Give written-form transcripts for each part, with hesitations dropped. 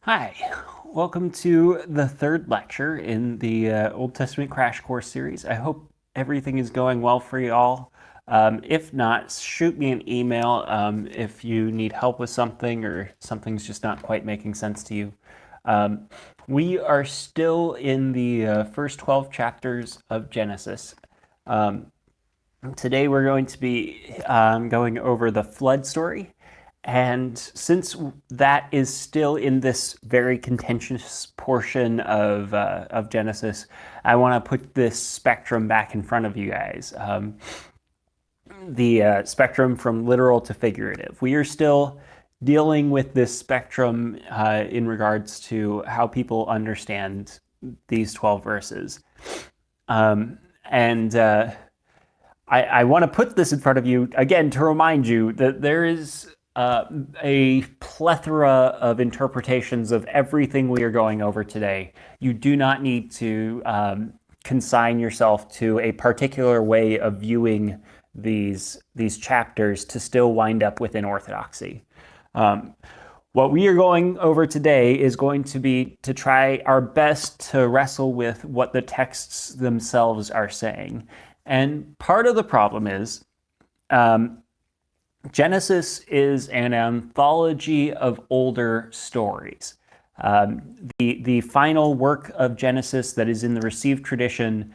Hi, welcome to the third lecture in the Old Testament Crash Course series. I hope everything is going well for you all. If not, shoot me an email if you need help with something or something's just not quite making sense to you. We are still in the first 12 chapters of Genesis. Today we're going to be going over the flood story. And since that is still in this very contentious portion of Genesis, I want to put this spectrum back in front of you guys. The spectrum from literal to figurative. We are still dealing with this spectrum in regards to how people understand these 12 verses. I want to put this in front of you again to remind you that there is a plethora of interpretations of everything we are going over today. You do not need to consign yourself to a particular way of viewing these chapters to still wind up within orthodoxy. What we are going over today is going to be to try our best to wrestle with what the texts themselves are saying. And part of the problem is Genesis is an anthology of older stories. The final work of Genesis that is in the received tradition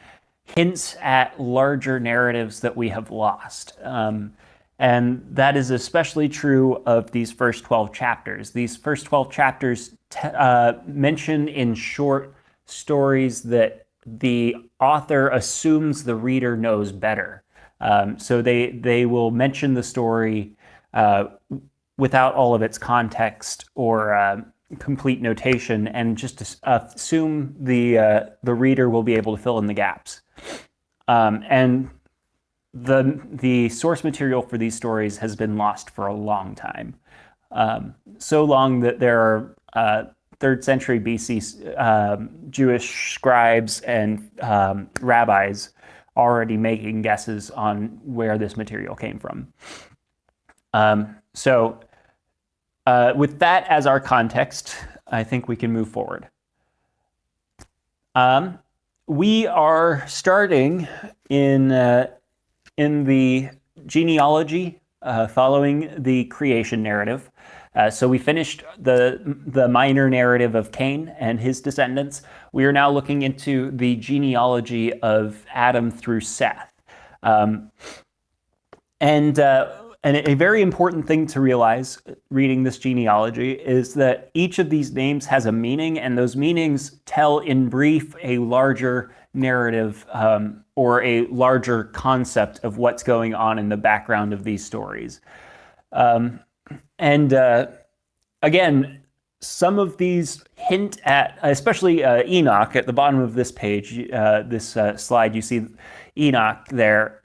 hints at larger narratives that we have lost. And that is especially true of these first 12 chapters. These first 12 chapters mention in short stories that the author assumes the reader knows better. So they will mention the story without all of its context or complete notation, and just assume the reader will be able to fill in the gaps. And the source material for these stories has been lost for a long time, so long that there are 3rd century BC Jewish scribes and rabbis already making guesses on where this material came from. With that as our context, I think we can move forward. We are starting in the genealogy following the creation narrative. So we finished the minor narrative of Cain and his descendants. We are now looking into the genealogy of Adam through Seth. And a very important thing to realize reading this genealogy is that each of these names has a meaning, and those meanings tell in brief a larger narrative or a larger concept of what's going on in the background of these stories. Again, some of these hint at, especially Enoch at the bottom of this page, this slide, you see Enoch there.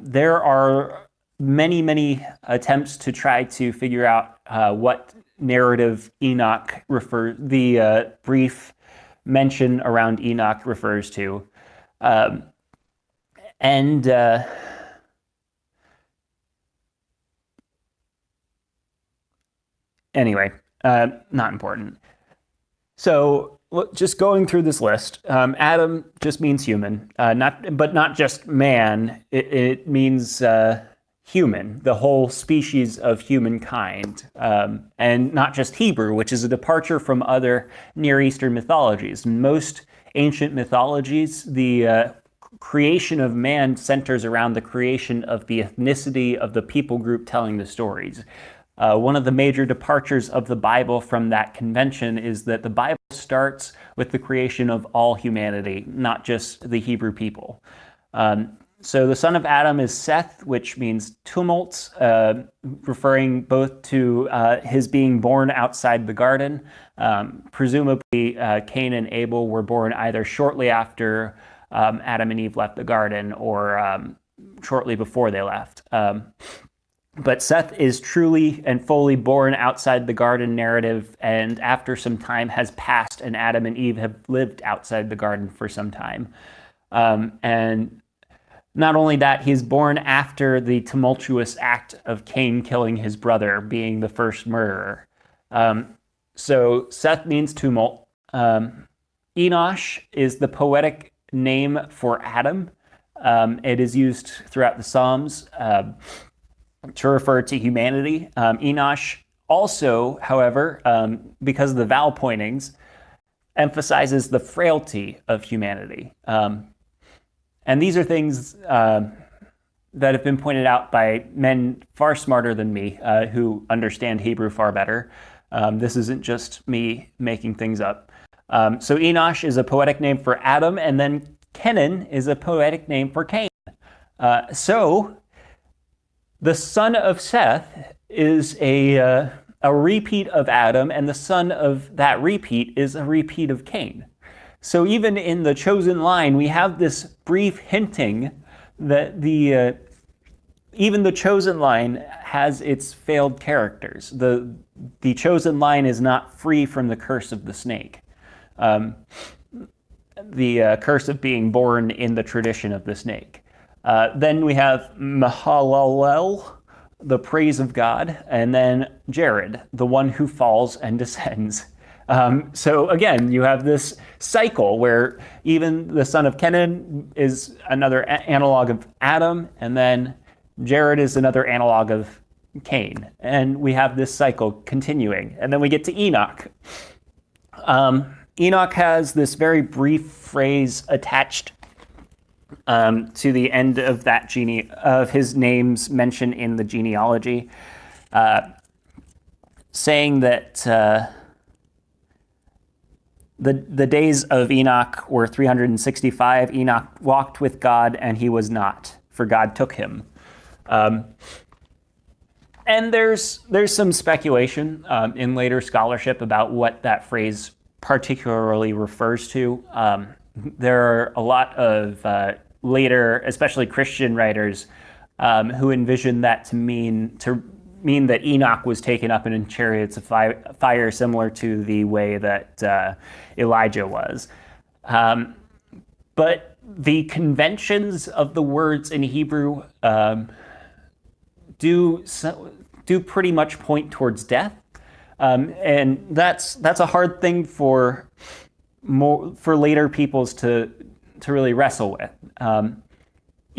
There are many attempts to try to figure out what narrative Enoch the brief mention around Enoch refers to. Anyway, not important. So just going through this list, Adam just means human, but not just man. It means human, the whole species of humankind, and not just Hebrew, which is a departure from other Near Eastern mythologies. Most ancient mythologies, the creation of man centers around the creation of the ethnicity of the people group telling the stories. One of the major departures of the Bible from that convention is that the Bible starts with the creation of all humanity, not just the Hebrew people. So the son of Adam is Seth, which means tumult, referring both to his being born outside the garden. Presumably, Cain and Abel were born either shortly after Adam and Eve left the garden or shortly before they left. But Seth is truly and fully born outside the garden narrative, and after some time has passed and Adam and Eve have lived outside the garden for some time. And not only that, he's born after the tumultuous act of Cain killing his brother, being the first murderer. So Seth means tumult. Enosh is the poetic name for Adam. It is used throughout the Psalms to refer to humanity. Enosh also, however, because of the vowel pointings, emphasizes the frailty of humanity. And these are things that have been pointed out by men far smarter than me, who understand Hebrew far better. This isn't just me making things up. So Enosh is a poetic name for Adam, and then Kenan is a poetic name for Cain. So the son of Seth is a repeat of Adam, and the son of that repeat is a repeat of Cain. So even in the chosen line, we have this brief hinting that even the chosen line has its failed characters. The chosen line is not free from the curse of the snake. The curse of being born in the tradition of the snake. Then we have Mahalalel, the praise of God, and then Jared, the one who falls and descends. So again, you have this cycle where even the son of Kenan is another analog of Adam, and then Jared is another analog of Cain. And we have this cycle continuing. And then we get to Enoch. Enoch has this very brief phrase attached to the end of that of his names mentioned in the genealogy, saying that the days of Enoch were 365. Enoch walked with God, and he was not, for God took him. And there's some speculation in later scholarship about what that phrase particularly refers to. There are a lot of later, especially Christian writers, who envision that to mean that Enoch was taken up in chariots of fire, similar to the way that Elijah was. But the conventions of the words in Hebrew do pretty much point towards death, and that's a hard thing for later peoples to really wrestle with.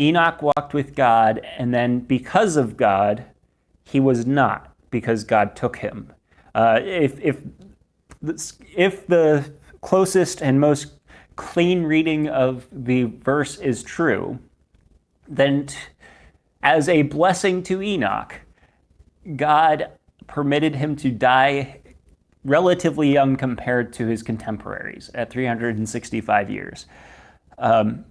Enoch walked with God, and then because of God, he was not, because God took him. If the closest and most clean reading of the verse is true, then as a blessing to Enoch, God permitted him to die relatively young compared to his contemporaries at 365 years. And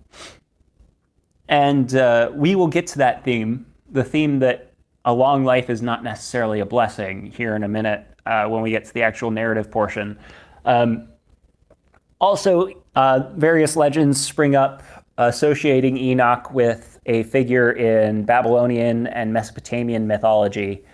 we will get to that theme, the theme that a long life is not necessarily a blessing, here in a minute when we get to the actual narrative portion. Also, various legends spring up associating Enoch with a figure in Babylonian and Mesopotamian mythology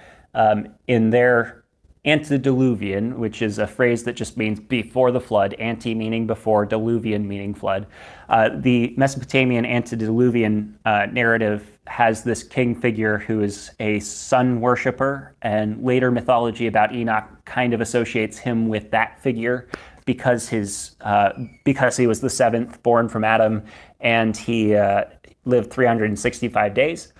in their antediluvian, which is a phrase that just means before the flood, ante meaning before, diluvian meaning flood. The Mesopotamian antediluvian narrative has this king figure who is a sun worshiper, and later mythology about Enoch kind of associates him with that figure because he was the seventh born from Adam, and he lived 365 days.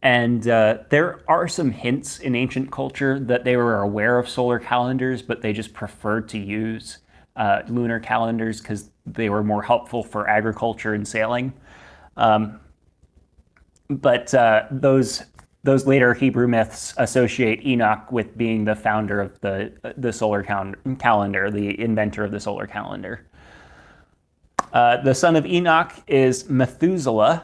And there are some hints in ancient culture that they were aware of solar calendars, but they just preferred to use lunar calendars because they were more helpful for agriculture and sailing. But those later Hebrew myths associate Enoch with being the founder of the solar calendar, the inventor of the solar calendar. The son of Enoch is Methuselah,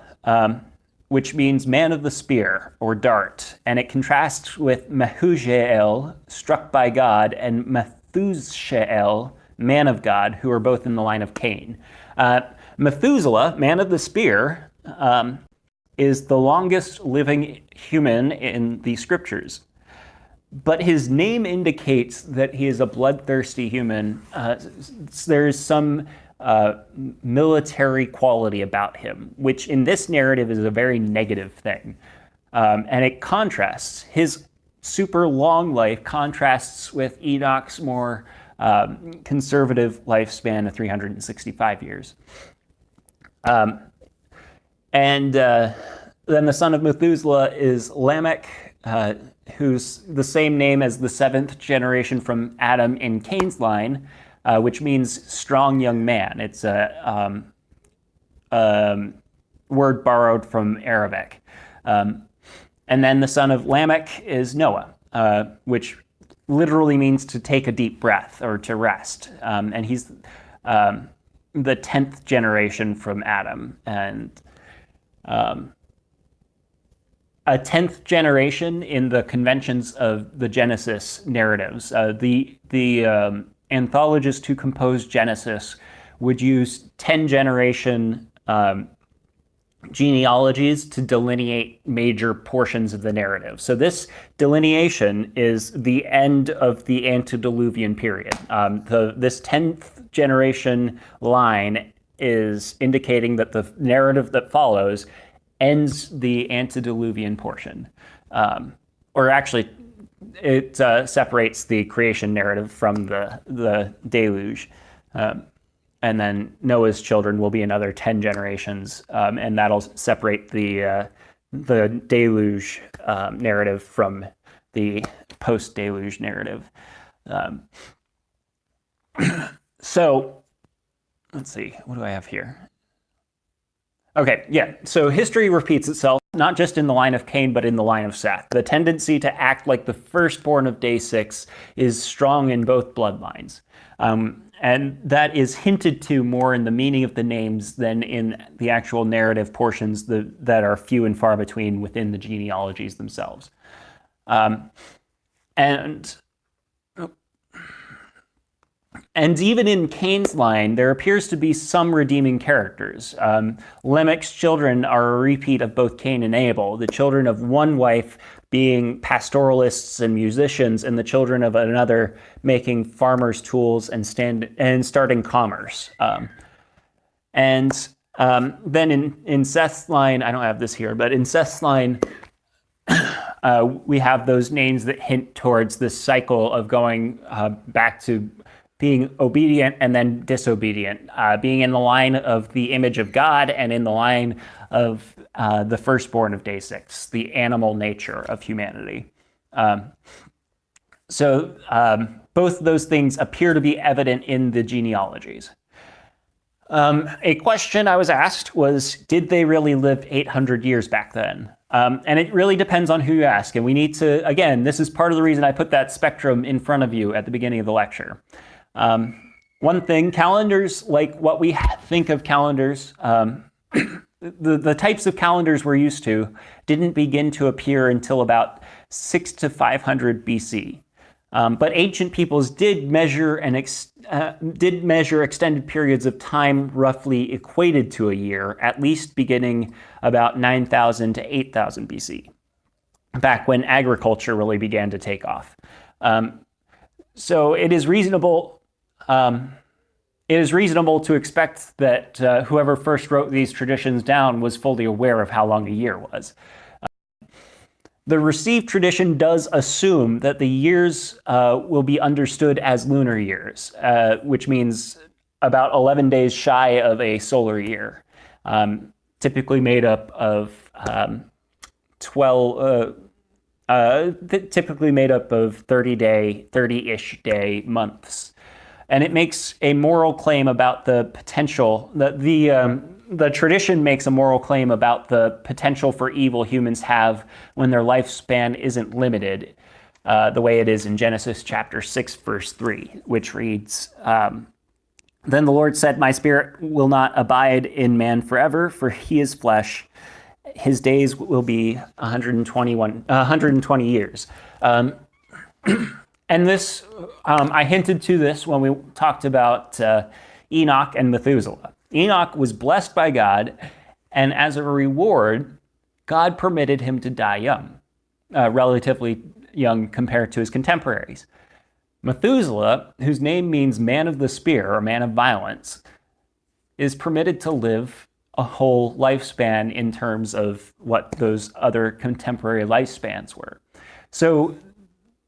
which means man of the spear or dart, and it contrasts with Mehujael, struck by God, and Methushael, man of God, who are both in the line of Cain. Methuselah, man of the spear, is the longest living human in the scriptures. But his name indicates that he is a bloodthirsty human. There's some military quality about him, which in this narrative is a very negative thing. And it contrasts. His super long life contrasts with Enoch's more conservative lifespan of 365 years. And then the son of Methuselah is Lamech, who's the same name as the seventh generation from Adam in Cain's line, which means strong young man. It's a word borrowed from Arabic. And then the son of Lamech is Noah, which literally means to take a deep breath or to rest. And he's the 10th generation from Adam. And a 10th generation in the conventions of the Genesis narratives. The anthologists who composed Genesis would use 10-generation genealogies to delineate major portions of the narrative. So this delineation is the end of the antediluvian period. This 10th generation line is indicating that the narrative that follows ends the antediluvian portion. Or actually, it separates the creation narrative from the deluge. And then Noah's children will be another 10 generations, and that'll separate the deluge narrative from the post-deluge narrative. So let's see, what do I have here? Okay, yeah, so history repeats itself, not just in the line of Cain, but in the line of Seth. The tendency to act like the firstborn of day 6 is strong in both bloodlines. And that is hinted to more in the meaning of the names than in the actual narrative portions that are few and far between within the genealogies themselves. And even in Cain's line, there appears to be some redeeming characters. Lamech's children are a repeat of both Cain and Abel, the children of one wife being pastoralists and musicians, and the children of another making farmers' tools and starting commerce. Then in Seth's line, I don't have this here, but in Seth's line, we have those names that hint towards this cycle of going back to being obedient and then disobedient, being in the line of the image of God and in the line of the firstborn of day 6, the animal nature of humanity. So both those things appear to be evident in the genealogies. A question I was asked was, did they really live 800 years back then? And it really depends on who you ask. And we need to, again, this is part of the reason I put that spectrum in front of you at the beginning of the lecture. One thing, calendars, like what we think of calendars, the types of calendars we're used to didn't begin to appear until about 6 to 500 BC. But ancient peoples did measure extended periods of time roughly equated to a year, at least beginning about 9,000 to 8,000 BC, back when agriculture really began to take off. So it is reasonable. It is reasonable to expect that whoever first wrote these traditions down was fully aware of how long a year was. The received tradition does assume that the years will be understood as lunar years, which means about 11 days shy of a solar year, typically made up of 30-ish day months. And it makes a moral claim about the potential, the tradition makes a moral claim about the potential for evil humans have when their lifespan isn't limited, the way it is in Genesis chapter 6, verse 3, which reads, Then the Lord said, My spirit will not abide in man forever, for he is flesh. His days will be 120 years. And this, I hinted to this when we talked about Enoch and Methuselah. Enoch was blessed by God, and as a reward, God permitted him to die young, relatively young compared to his contemporaries. Methuselah, whose name means man of the spear or man of violence, is permitted to live a whole lifespan in terms of what those other contemporary lifespans were. So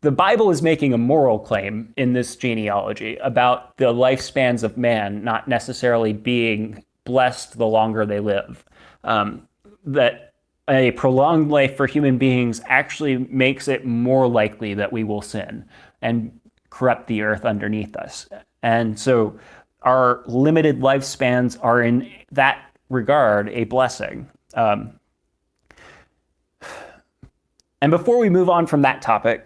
the Bible is making a moral claim in this genealogy about the lifespans of man not necessarily being blessed the longer they live. That a prolonged life for human beings actually makes it more likely that we will sin and corrupt the earth underneath us. And so our limited lifespans are in that regard a blessing. And before we move on from that topic,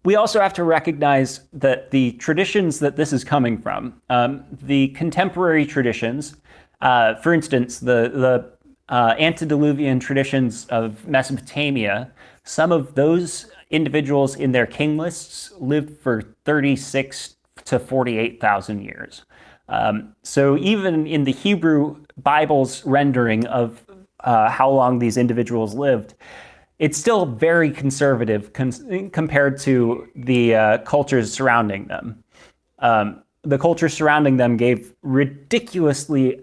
we also have to recognize that the traditions that this is coming from, the contemporary traditions, for instance, the antediluvian traditions of Mesopotamia, some of those individuals in their king lists lived for 36 to 48,000 years. So even in the Hebrew Bible's rendering of how long these individuals lived, it's still very conservative compared to the cultures surrounding them. The culture surrounding them gave ridiculously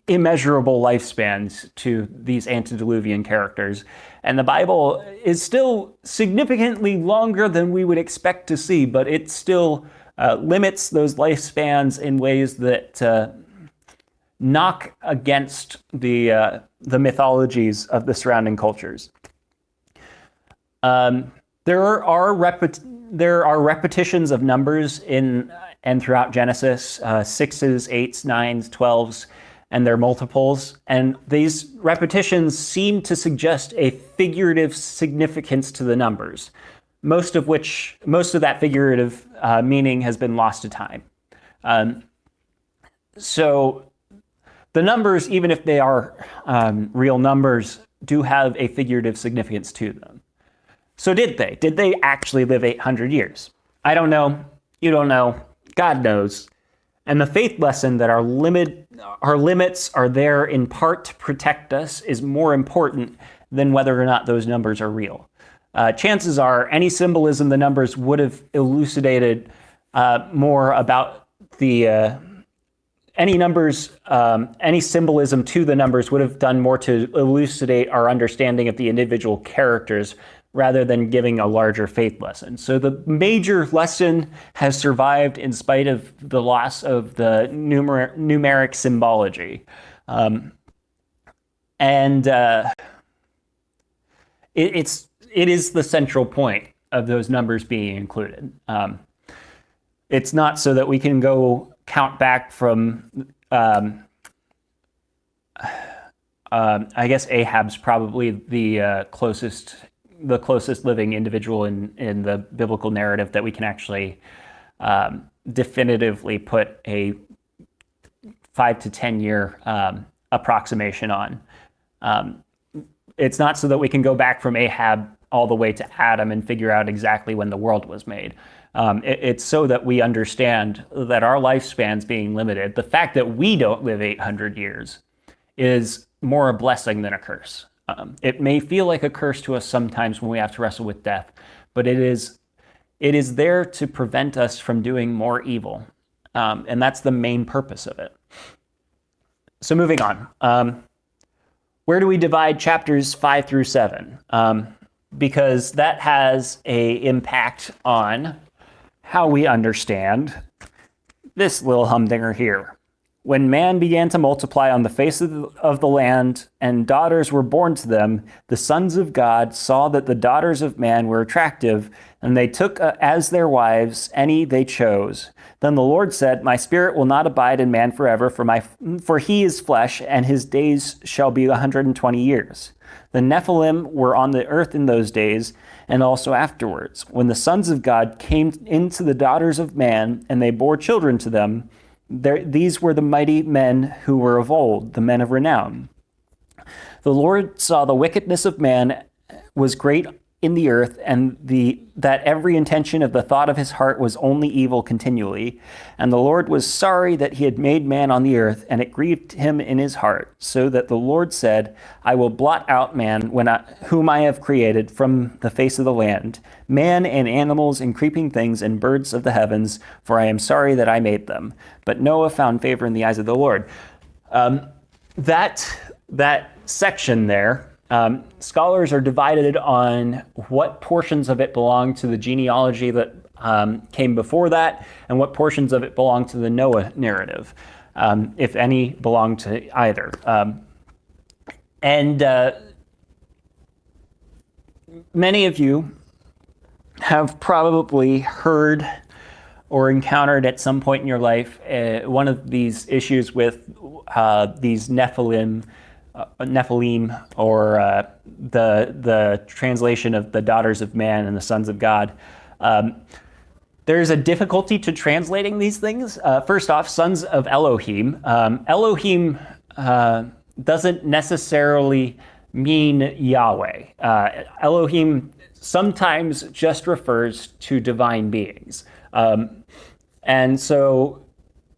immeasurable lifespans to these antediluvian characters. And the Bible is still significantly longer than we would expect to see, but it still limits those lifespans in ways that knock against the mythologies of the surrounding cultures. There are repetitions of numbers in and throughout Genesis, 6s, 8s, 9s, 12s, and their multiples. And these repetitions seem to suggest a figurative significance to the numbers, most of that figurative meaning has been lost to time. So the numbers, even if they are real numbers, do have a figurative significance to them. So did they? Did they actually live 800 years? I don't know. You don't know. God knows. And the faith lesson that our limits are there in part to protect us is more important than whether or not those numbers are real. Chances are any symbolism the numbers would have elucidated more about the any symbolism to the numbers would have done more to elucidate our understanding of the individual characters rather than giving a larger faith lesson. So the major lesson has survived in spite of the loss of the numeric symbology. It is the central point of those numbers being included. It's not so that we can go count back from, I guess Ahab's probably the closest living individual in the biblical narrative that we can actually definitively put a 5 to 10 year approximation on. It's not so that we can go back from Ahab all the way to Adam and figure out exactly when the world was made. It's so that we understand that our lifespan's being limited. The fact that we don't live 800 years is more a blessing than a curse. It may feel like a curse to us sometimes when we have to wrestle with death, but it is there to prevent us from doing more evil. And that's the main purpose of it. So moving on. Where do we divide chapters 5 through 7? Because that has an impact on how we understand this little humdinger here. When man began to multiply on the face of the land, and daughters were born to them, the sons of God saw that the daughters of man were attractive, and they took as their wives any they chose. Then the Lord said, "My spirit will not abide in man forever, for he is flesh, and his days shall be 120 years." The Nephilim were on the earth in those days, and also afterwards. When the sons of God came into the daughters of man, and they bore children to them, these were the mighty men who were of old, the men of renown. The Lord saw the wickedness of man was great in the earth, and that every intention of the thought of his heart was only evil continually. And the Lord was sorry that he had made man on the earth, and it grieved him in his heart, so that the Lord said, "I will blot out man whom I have created from the face of the land, man and animals and creeping things and birds of the heavens, for I am sorry that I made them." But Noah found favor in the eyes of the Lord. That section there Scholars are divided on what portions of it belong to the genealogy that came before that, and what portions of it belong to the Noah narrative, if any belong to either. Many of you have probably heard or encountered at some point in your life one of these issues with these Nephilim, or the translation of the daughters of man and the sons of God. There's a difficulty to translating these things. First off, sons of Elohim. Elohim doesn't necessarily mean Yahweh. Elohim sometimes just refers to divine beings. And so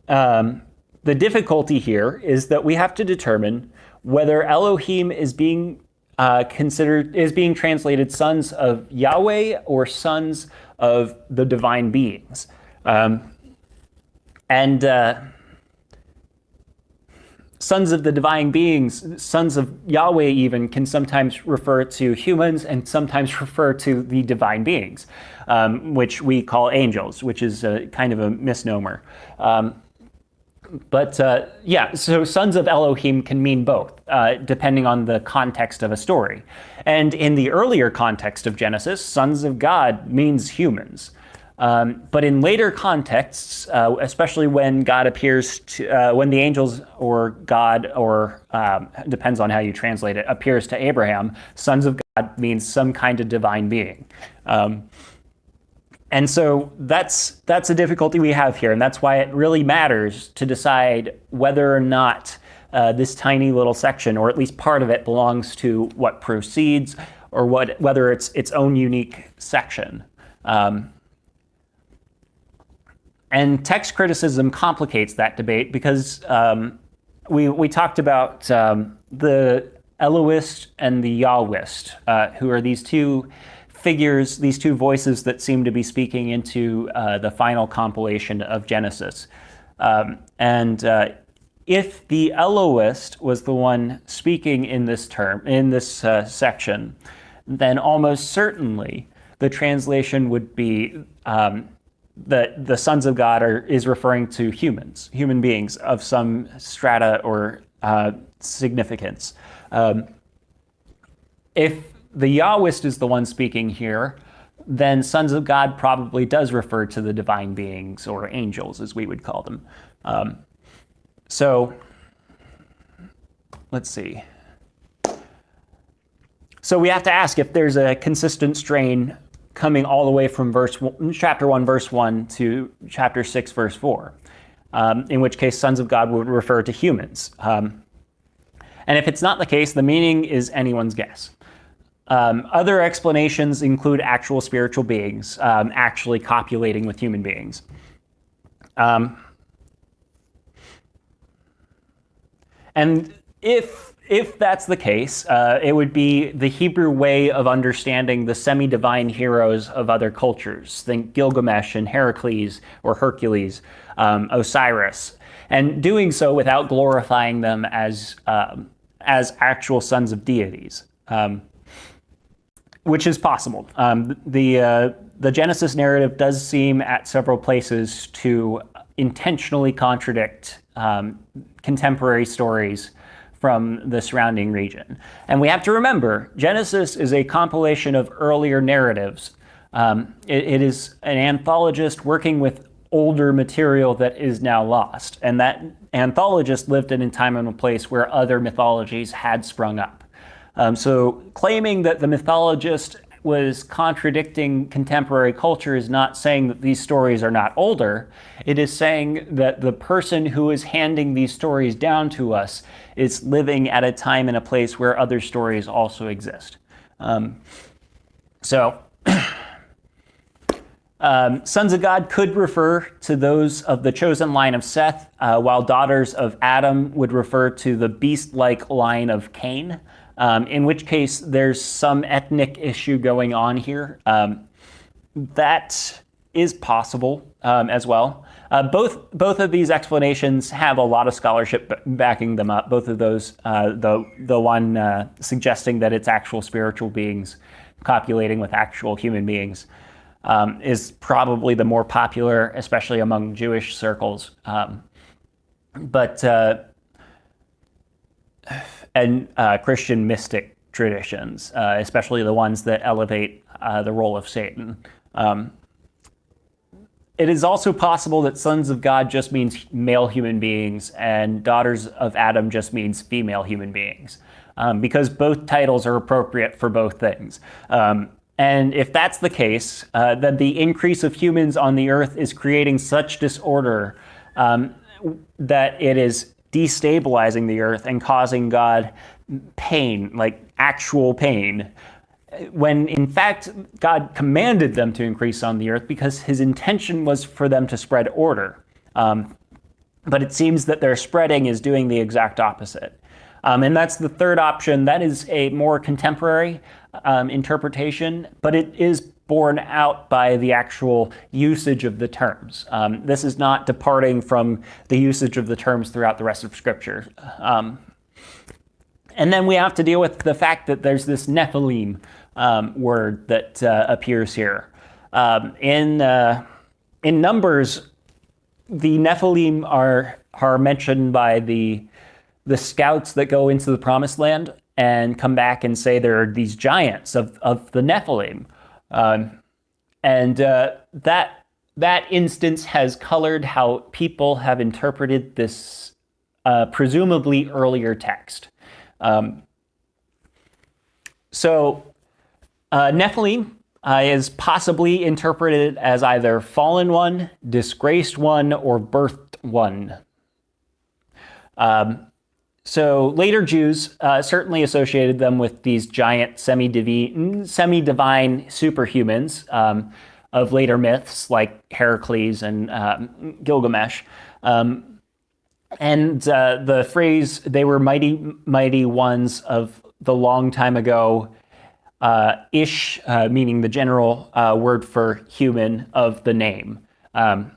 the difficulty here is that we have to determine whether Elohim is being translated sons of Yahweh or sons of the divine beings. Sons of the divine beings, sons of Yahweh even, can sometimes refer to humans and sometimes refer to the divine beings, which we call angels, which is kind of a misnomer. So sons of Elohim can mean both, depending on the context of a story. And in the earlier context of Genesis, sons of God means humans. But in later contexts, especially when God appears to, when the angels or God, or depends on how you translate it, appears to Abraham, sons of God means some kind of divine being. And so that's a difficulty we have here, and that's why it really matters to decide whether or not this tiny little section, or at least part of it, belongs to what precedes, or whether it's its own unique section. And text criticism complicates that debate because we talked about the Elohist and the Yahwist, who are these two figures, these two voices that seem to be speaking into the final compilation of Genesis. If the Elohist was the one speaking in this section, then almost certainly the translation would be that the sons of God is referring to human beings of some strata or significance. If the Yahwist is the one speaking here, then sons of God probably does refer to the divine beings, or angels as we would call them. So let's see. So we have to ask if there's a consistent strain coming all the way from chapter 1, verse 1 to chapter 6, verse 4, in which case sons of God would refer to humans. And if it's not the case, the meaning is anyone's guess. Other explanations include actual spiritual beings actually copulating with human beings. And if that's the case, it would be the Hebrew way of understanding the semi-divine heroes of other cultures. Think Gilgamesh and Heracles, or Hercules, Osiris, and doing so without glorifying them as actual sons of deities, which is possible. The Genesis narrative does seem at several places to intentionally contradict contemporary stories from the surrounding region. And we have to remember, Genesis is a compilation of earlier narratives. It is an anthologist working with older material that is now lost. And that anthologist lived in a time and a place where other mythologies had sprung up. So claiming that the mythologist was contradicting contemporary culture is not saying that these stories are not older. It is saying that the person who is handing these stories down to us is living at a time and a place where other stories also exist. Sons of God could refer to those of the chosen line of Seth, while daughters of Adam would refer to the beast-like line of Cain. In which case there's some ethnic issue going on here. That is possible as well. Both of these explanations have a lot of scholarship backing them up. Both of those, the one suggesting that it's actual spiritual beings copulating with actual human beings, is probably the more popular, especially among Jewish circles. And Christian mystic traditions, especially the ones that elevate the role of Satan. It is also possible that sons of God just means male human beings and daughters of Adam just means female human beings, because both titles are appropriate for both things. And if that's the case, then the increase of humans on the earth is creating such disorder that it is destabilizing the earth and causing God pain, like actual pain, when in fact God commanded them to increase on the earth because his intention was for them to spread order. But it seems that their spreading is doing the exact opposite. And that's the third option. That is a more contemporary interpretation, but it is borne out by the actual usage of the terms. This is not departing from the usage of the terms throughout the rest of Scripture. And then we have to deal with the fact that there's this Nephilim word that appears here. In Numbers, the Nephilim are mentioned by the scouts that go into the Promised Land and come back and say there are these giants of the Nephilim. And that instance has colored how people have interpreted this presumably earlier text. Nephilim is possibly interpreted as either fallen one, disgraced one, or birthed one. So later Jews certainly associated them with these giant semi-divine superhumans of later myths like Heracles and Gilgamesh. And the phrase, they were mighty ones of the long time ago, ish, meaning the general word for human of the name. And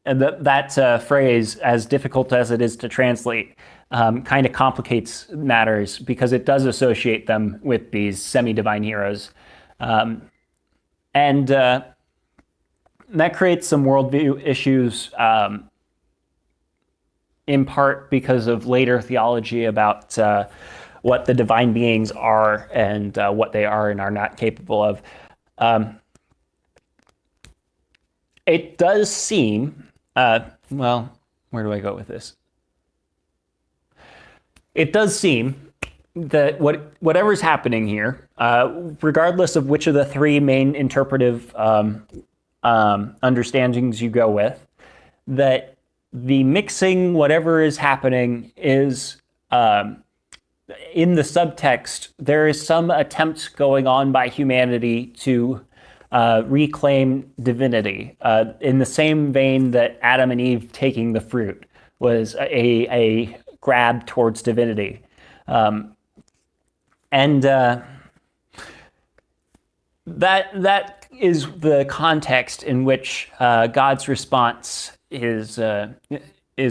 that phrase, as difficult as it is to translate, kind of complicates matters because it does associate them with these semi-divine heroes. And that creates some worldview issues, in part because of later theology about what the divine beings are and what they are and are not capable of. It does seem, well, where do I go with this? It does seem that whatever's happening here, regardless of which of the three main interpretive understandings you go with, that the mixing, whatever is happening, is in the subtext, there is some attempt going on by humanity to reclaim divinity, in the same vein that Adam and Eve taking the fruit was a grab towards divinity. And that is the context in which God's response is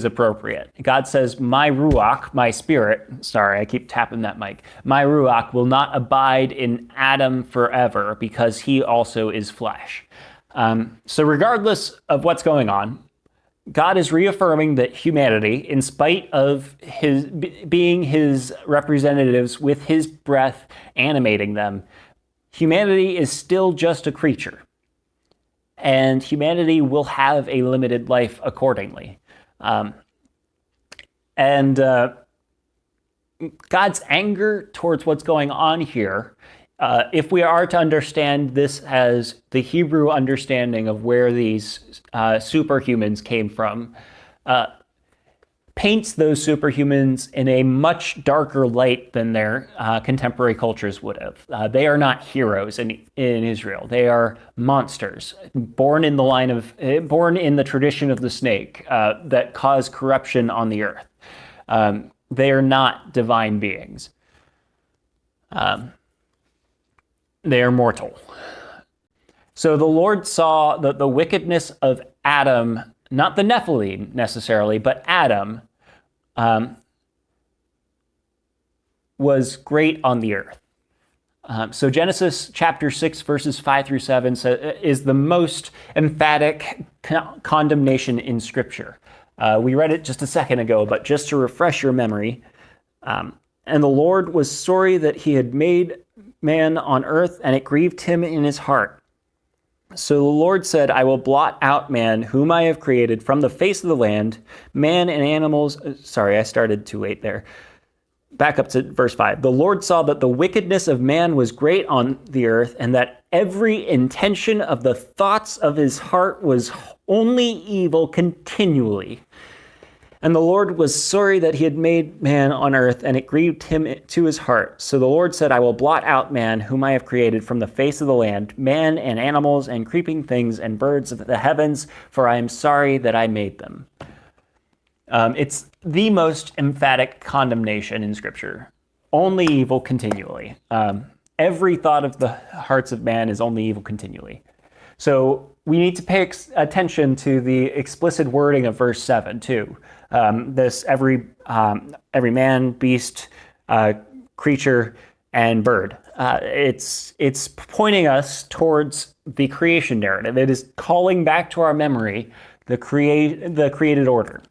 appropriate. God says, my ruach, my spirit, sorry, I keep tapping that mic, my ruach will not abide in Adam forever because he also is flesh. So regardless of what's going on, God is reaffirming that humanity, in spite of his being his representatives with his breath animating them, humanity is still just a creature. And humanity will have a limited life accordingly. And God's anger towards what's going on here, if we are to understand this as the Hebrew understanding of where these superhumans came from, paints those superhumans in a much darker light than their contemporary cultures would have. They are not heroes in Israel. They are monsters, born in the tradition of the snake that cause corruption on the earth. They are not divine beings. They are mortal. So the Lord saw that the wickedness of Adam, not the Nephilim necessarily, but Adam, was great on the earth. So Genesis chapter 6, verses 5 through 7 is the most emphatic condemnation in Scripture. We read it just a second ago, but just to refresh your memory. And the Lord was sorry that he had made man on earth, and it grieved him in his heart. So the Lord said, I will blot out man, whom I have created, from the face of the land, man and animals. Sorry, I started too late there. Back up to verse 5. The Lord saw that the wickedness of man was great on the earth, and that every intention of the thoughts of his heart was only evil continually. And the Lord was sorry that he had made man on earth, and it grieved him to his heart. So the Lord said, I will blot out man, whom I have created, from the face of the land, man and animals and creeping things and birds of the heavens, for I am sorry that I made them. It's the most emphatic condemnation in Scripture. Only evil continually. Every thought of the hearts of man is only evil continually. So we need to pay attention to the explicit wording of verse 7 too. This every man, beast, creature, and bird. It's pointing us towards the creation narrative. It is calling back to our memory the created order.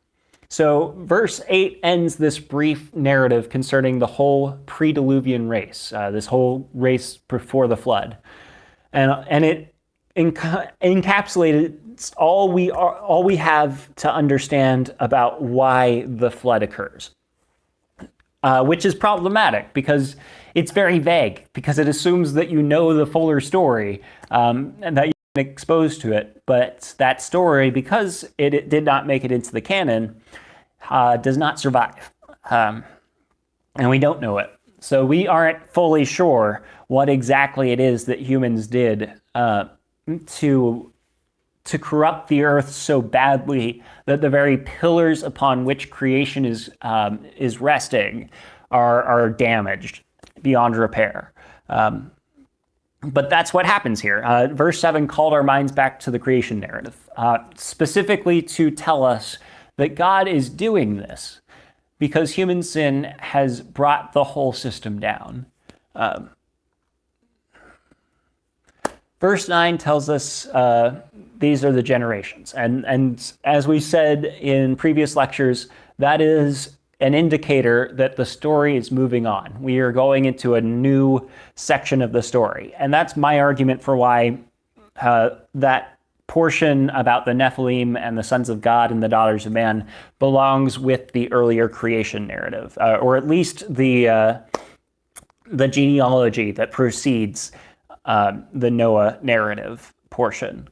So verse 8 ends this brief narrative concerning the whole pre-Diluvian race, this whole race before the flood, and it encapsulated all we have to understand about why the flood occurs, which is problematic because it's very vague, because it assumes that you know the fuller story and that you've been exposed to it. But that story, because it did not make it into the canon, does not survive. And we don't know it. So we aren't fully sure what exactly it is that humans did to corrupt the earth so badly that the very pillars upon which creation is resting are damaged beyond repair. But that's what happens here. Verse 7 called our minds back to the creation narrative, specifically to tell us that God is doing this because human sin has brought the whole system down. Verse 9 tells us these are the generations. And as we said in previous lectures, that is an indicator that the story is moving on. We are going into a new section of the story. And that's my argument for why that portion about the Nephilim and the sons of God and the daughters of man belongs with the earlier creation narrative, or at least the genealogy that precedes the Noah narrative portion.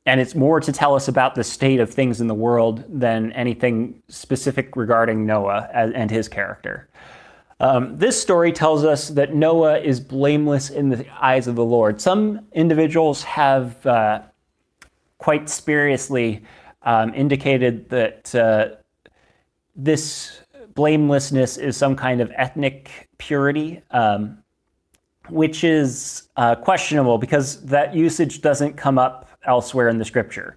And it's more to tell us about the state of things in the world than anything specific regarding Noah and his character. This story tells us that Noah is blameless in the eyes of the Lord. Some individuals have quite spuriously indicated that this blamelessness is some kind of ethnic purity, which is questionable because that usage doesn't come up elsewhere in the Scripture.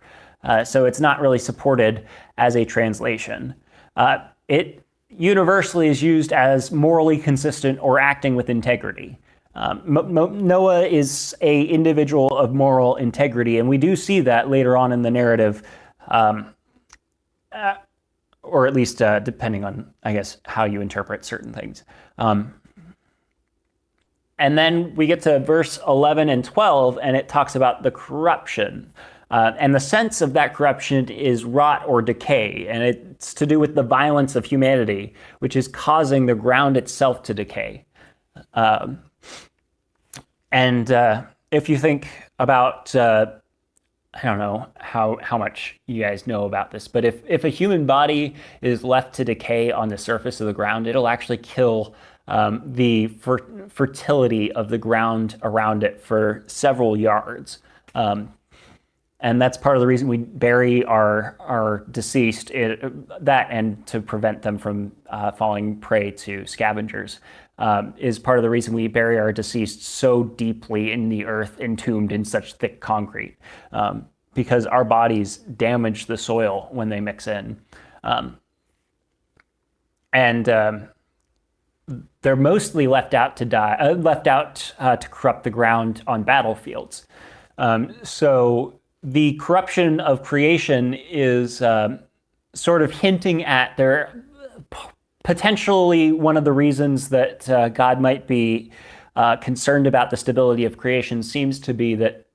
So it's not really supported as a translation. It universally is used as morally consistent or acting with integrity. Noah is an individual of moral integrity, and we do see that later on in the narrative, or at least depending on, I guess, how you interpret certain things. And then we get to verse 11 and 12, and it talks about the corruption. And the sense of that corruption is rot or decay, and it's to do with the violence of humanity, which is causing the ground itself to decay. And if you think about, I don't know how much you guys know about this, but if a human body is left to decay on the surface of the ground, it'll actually kill the fertility of the ground around it for several yards. And that's part of the reason we bury our deceased, that and to prevent them from falling prey to scavengers. is part of the reason we bury our deceased so deeply in the earth, entombed in such thick concrete, because our bodies damage the soil when they mix in. And they're mostly left out to die, to corrupt the ground on battlefields. So the corruption of creation is sort of hinting at their potentially one of the reasons that God might be concerned about the stability of creation seems to be that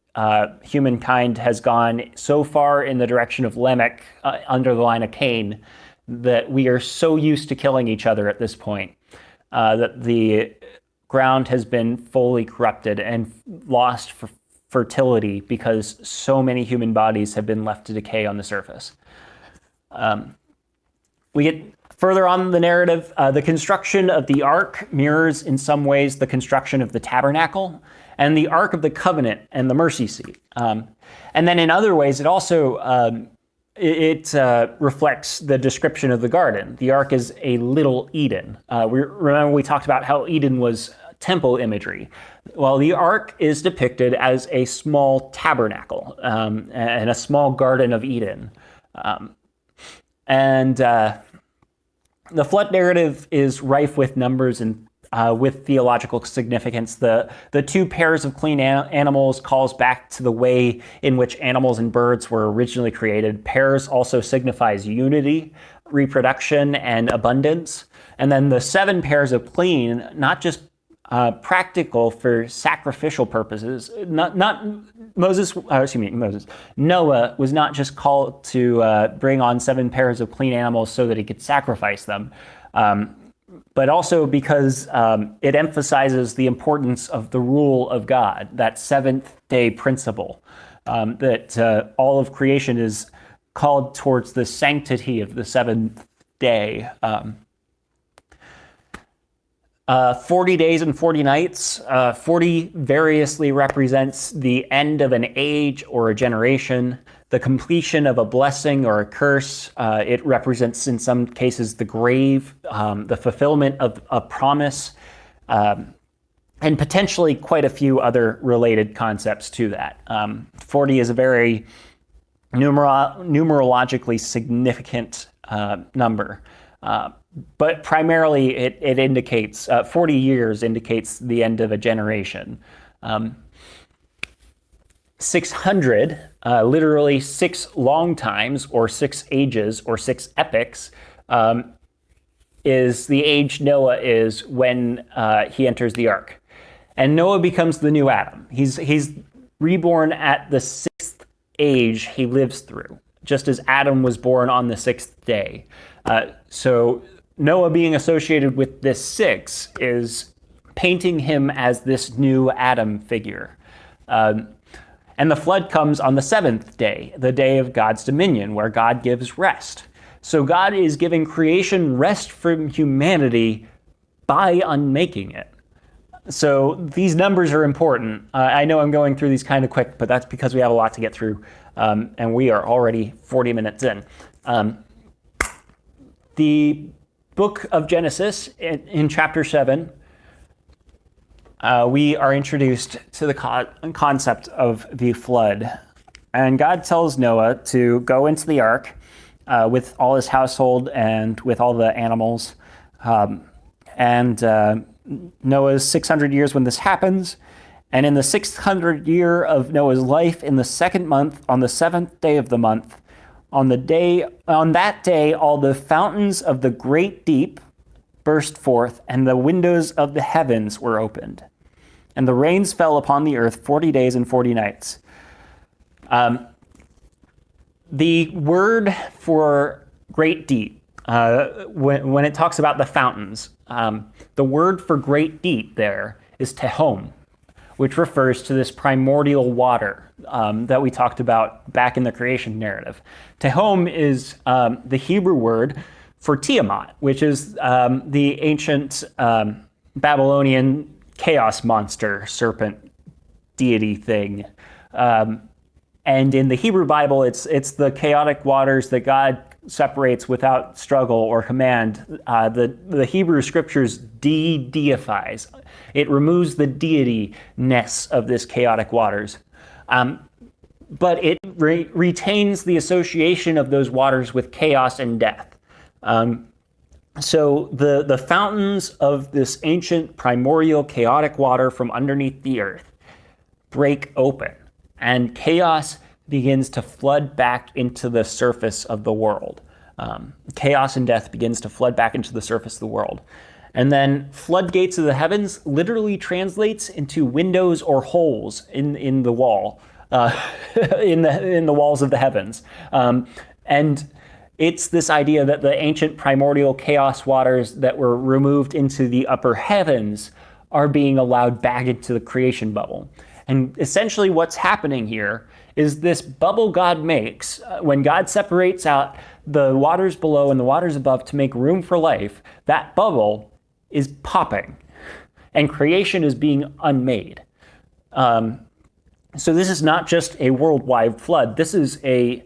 humankind has gone so far in the direction of Lamech under the line of Cain that we are so used to killing each other at this point that the ground has been fully corrupted and lost for fertility because so many human bodies have been left to decay on the surface. We get further on the narrative. The construction of the ark mirrors in some ways the construction of the tabernacle and the Ark of the Covenant and the mercy seat. And then in other ways, it also reflects the description of the garden. The ark is a little Eden. Remember we talked about how Eden was temple imagery. Well, the ark is depicted as a small tabernacle and a small garden of Eden. The flood narrative is rife with numbers and with theological significance. The two pairs of clean animals calls back to the way in which animals and birds were originally created. Pairs also signifies unity, reproduction, and abundance. And then the 7 pairs of clean, not just practical for sacrificial purposes. Noah was not just called to bring on 7 pairs of clean animals so that he could sacrifice them, but also because it emphasizes the importance of the rule of God, that 7th-day principle, that all of creation is called towards the sanctity of the 7th day. 40 days and 40 nights. 40 variously represents the end of an age or a generation, the completion of a blessing or a curse. It represents, in some cases, the grave, the fulfillment of a promise, and potentially quite a few other related concepts to that. 40 is a very numerologically significant number. But primarily it indicates, 40 years indicates the end of a generation. 600, literally 6 long times or 6 ages or 6 epochs, is the age Noah is when he enters the ark. And Noah becomes the new Adam. He's reborn at the 6th age he lives through, just as Adam was born on the 6th day. So Noah being associated with this 6 is painting him as this new Adam figure. And the flood comes on the 7th day, the day of God's dominion, where God gives rest. So God is giving creation rest from humanity by unmaking it. So these numbers are important. I know I'm going through these kind of quick, but that's because we have a lot to get through, and we are already 40 minutes in. The book of Genesis, in chapter 7, we are introduced to the concept of the flood. And God tells Noah to go into the ark with all his household and with all the animals. Noah's 600 years when this happens. And in the 600th year of Noah's life, in the 2nd month, on the 7th day of the month, on that day, all the fountains of the great deep burst forth, and the windows of the heavens were opened. And the rains fell upon the earth 40 days and 40 nights. The word for great deep, when it talks about the fountains, the word for great deep there is tehom, which refers to this primordial water that we talked about back in the creation narrative. Tehom is the Hebrew word for Tiamat, which is the ancient Babylonian chaos monster, serpent deity thing. And in the Hebrew Bible, it's the chaotic waters that God separates without struggle or command. The Hebrew scriptures de-deifies. It removes the deity-ness of this chaotic waters. But it retains the association of those waters with chaos and death. So the fountains of this ancient primordial chaotic water from underneath the earth break open, and chaos begins to flood back into the surface of the world. Chaos and death begins to flood back into the surface of the world. And then floodgates of the heavens literally translates into windows or holes in the wall, in the walls of the heavens. And it's this idea that the ancient primordial chaos waters that were removed into the upper heavens are being allowed back into the creation bubble. And essentially what's happening here is this bubble God makes, when God separates out the waters below and the waters above to make room for life, that bubble is popping and creation is being unmade. So this is not just a worldwide flood. This is a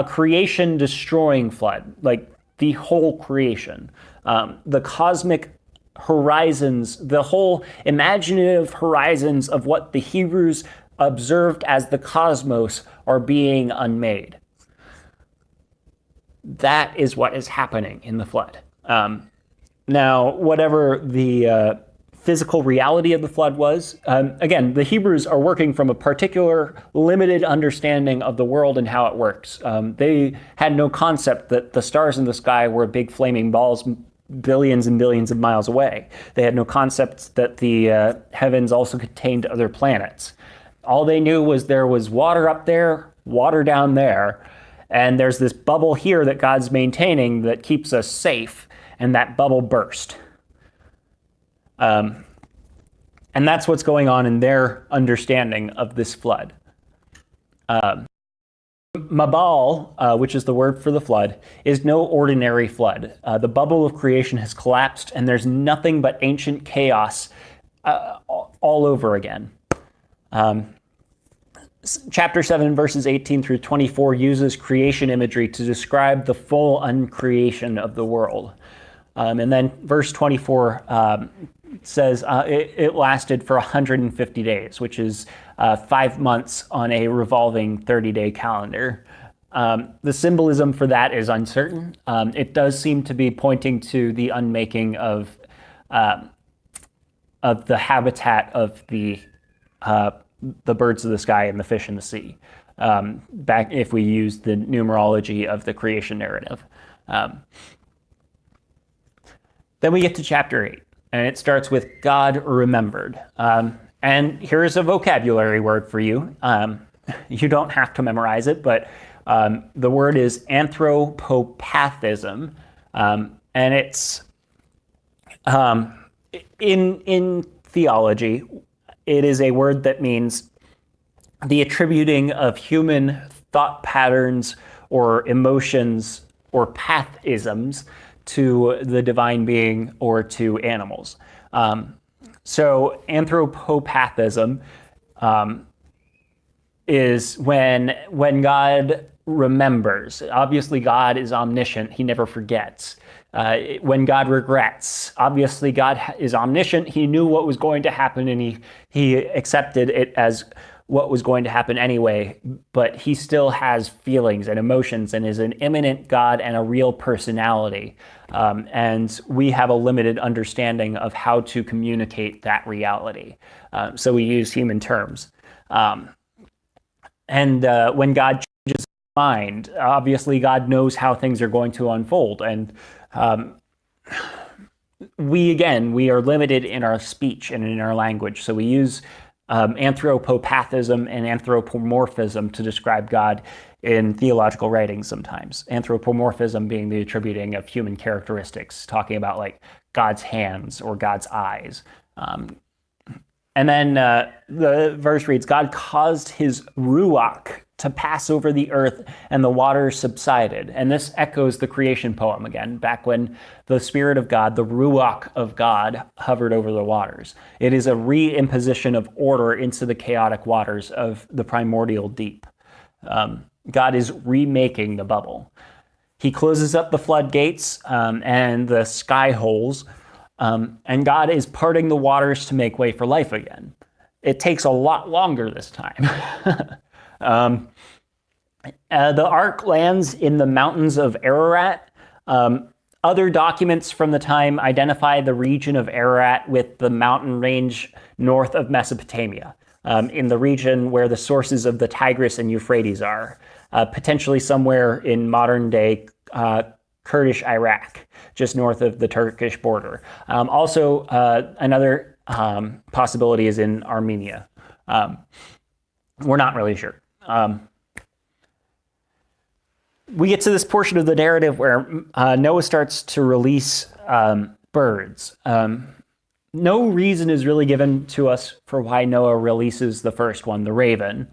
creation destroying flood, like the whole creation. The cosmic horizons, the whole imaginative horizons of what the Hebrews observed as the cosmos are being unmade. That is what is happening in the flood. Now, whatever the physical reality of the flood was, again, the Hebrews are working from a particular limited understanding of the world and how it works. They had no concept that the stars in the sky were big flaming balls billions and billions of miles away. They had no concept that the heavens also contained other planets. All they knew was there was water up there, water down there, and there's this bubble here that God's maintaining that keeps us safe, and that bubble burst. And that's what's going on in their understanding of this flood. Mabal, which is the word for the flood, is no ordinary flood. The bubble of creation has collapsed, and there's nothing but ancient chaos all over again. Chapter 7, verses 18 through 24 uses creation imagery to describe the full uncreation of the world. And then verse 24 says it lasted for 150 days, which is 5 months on a revolving 30-day calendar. The symbolism for that is uncertain. It does seem to be pointing to the unmaking of the habitat of the birds of the sky and the fish in the sea. Back if we use the numerology of the creation narrative. Then we get to chapter 8. And it starts with God remembered. And here's a vocabulary word for you. You don't have to memorize it, but the word is anthropopathism. And it's, in theology, it is a word that means the attributing of human thought patterns or emotions or pathisms to the divine being or to animals. So anthropopathism is when God remembers. Obviously, God is omniscient. He never forgets. When God regrets, obviously God is omniscient. He knew what was going to happen, and he accepted it as what was going to happen anyway, but he still has feelings and emotions and is an immanent God and a real personality. And we have a limited understanding of how to communicate that reality. So we use human terms. And when God changes his mind, obviously God knows how things are going to unfold. And we are limited in our speech and in our language. So we use anthropopathism and anthropomorphism to describe God in theological writings sometimes. Anthropomorphism being the attributing of human characteristics, talking about like God's hands or God's eyes. And then the verse reads, God caused his ruach to pass over the earth and the waters subsided. And this echoes the creation poem again, back when the Spirit of God, the ruach of God, hovered over the waters. It is a reimposition of order into the chaotic waters of the primordial deep. God is remaking the bubble. He closes up the floodgates and the sky holes, and God is parting the waters to make way for life again. It takes a lot longer this time. The ark lands in the mountains of Ararat. Other documents from the time identify the region of Ararat with the mountain range north of Mesopotamia, in the region where the sources of the Tigris and Euphrates are, potentially somewhere in modern-day Kurdish Iraq, just north of the Turkish border. Also, another possibility is in Armenia. We're not really sure. We get to this portion of the narrative where Noah starts to release birds. No reason is really given to us for why Noah releases the first one, the raven.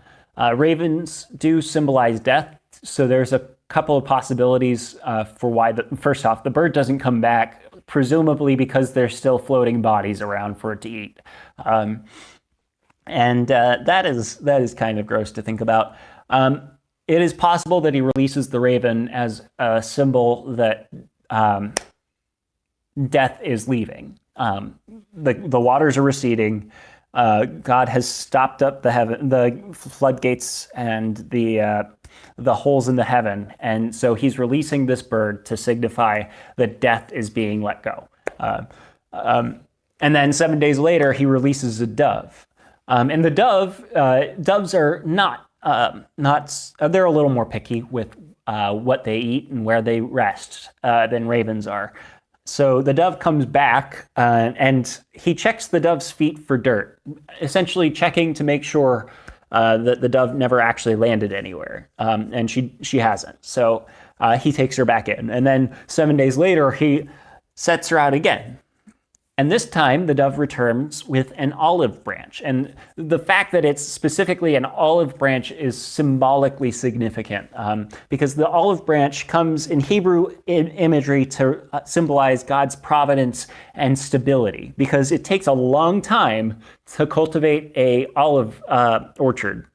Ravens do symbolize death, so there's a couple of possibilities for why. First off, the bird doesn't come back, presumably because there's still floating bodies around for it to eat. And that is kind of gross to think about. It is possible that he releases the raven as a symbol that death is leaving. The waters are receding. God has stopped up the floodgates and the holes in the heaven, and so he's releasing this bird to signify that death is being let go. And then 7 days later, he releases a dove. And the doves are not. They're a little more picky with what they eat and where they rest than ravens are. So the dove comes back and he checks the dove's feet for dirt, essentially checking to make sure that the dove never actually landed anywhere. And she hasn't. So he takes her back in. And then 7 days later, he sets her out again. And this time, the dove returns with an olive branch. And the fact that it's specifically an olive branch is symbolically significant, because the olive branch comes in Hebrew imagery to symbolize God's providence and stability, because it takes a long time to cultivate a olive orchard.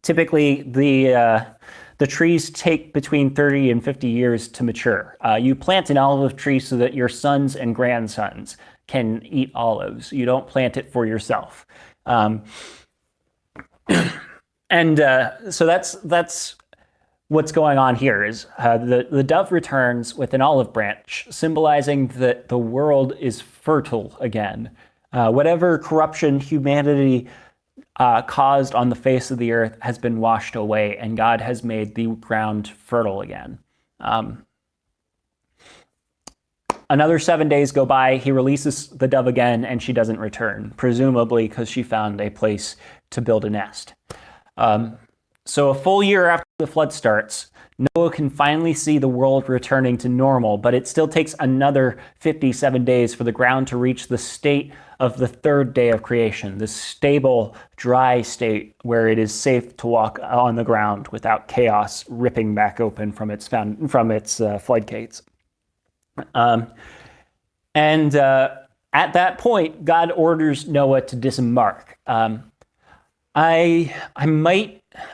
Typically, the trees take between 30 and 50 years to mature. You plant an olive tree so that your sons and grandsons can eat olives. You don't plant it for yourself. So that's what's going on here is the dove returns with an olive branch, symbolizing that the world is fertile again. Whatever corruption humanity caused on the face of the earth has been washed away, and God has made the ground fertile again. Another 7 days go by, he releases the dove again, and she doesn't return, presumably because she found a place to build a nest. So a full year after the flood starts, Noah can finally see the world returning to normal, but it still takes another 57 days for the ground to reach the state of the third day of creation, this stable, dry state where it is safe to walk on the ground without chaos ripping back open from its floodgates. At that point, God orders Noah to disembark. I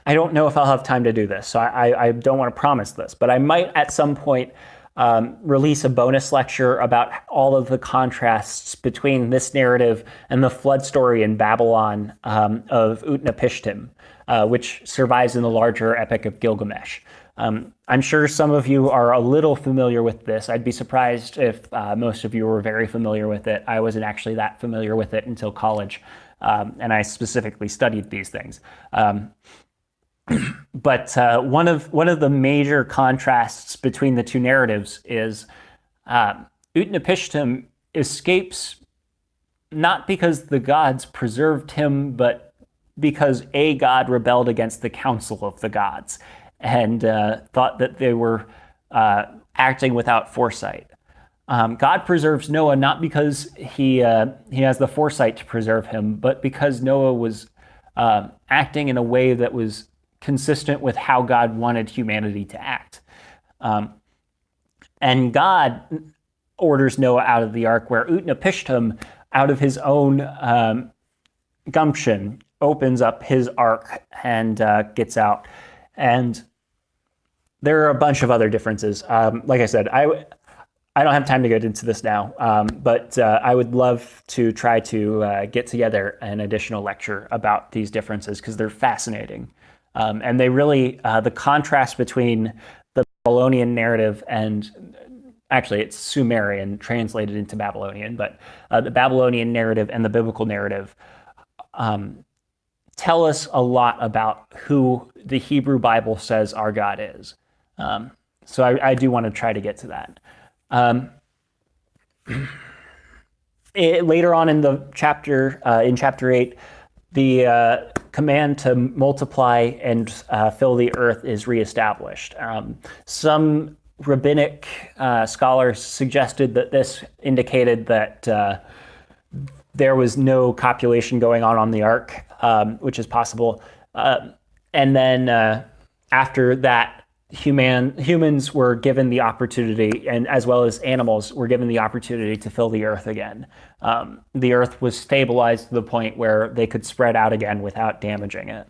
don't know if I'll have time to do this, so I don't want to promise this, but I might at some point release a bonus lecture about all of the contrasts between this narrative and the flood story in Babylon of Utnapishtim, which survives in the larger epic of Gilgamesh. I'm sure some of you are a little familiar with this. I'd be surprised if most of you were very familiar with it. I wasn't actually that familiar with it until college, and I specifically studied these things. But one of the major contrasts between the two narratives is Utnapishtim escapes not because the gods preserved him, but because a god rebelled against the council of the gods and thought that they were acting without foresight. God preserves Noah not because he has the foresight to preserve him, but because Noah was acting in a way that was consistent with how God wanted humanity to act. And God orders Noah out of the ark, where Utnapishtim, out of his own gumption, opens up his ark and gets out. And there are a bunch of other differences. Like I said, I don't have time to get into this now, but I would love to try to get together an additional lecture about these differences because they're fascinating. And they really, the contrast between the Babylonian narrative and, actually it's Sumerian translated into Babylonian, but the Babylonian narrative and the biblical narrative tell us a lot about who the Hebrew Bible says our God is. So I do want to try to get to that. Later on in the chapter, in chapter 8, the command to multiply and fill the earth is reestablished. Some rabbinic scholars suggested that this indicated that there was no copulation going on the ark, which is possible. And then after that, humans were given the opportunity, and as well as animals were given the opportunity to fill the earth again. The earth was stabilized to the point where they could spread out again without damaging it.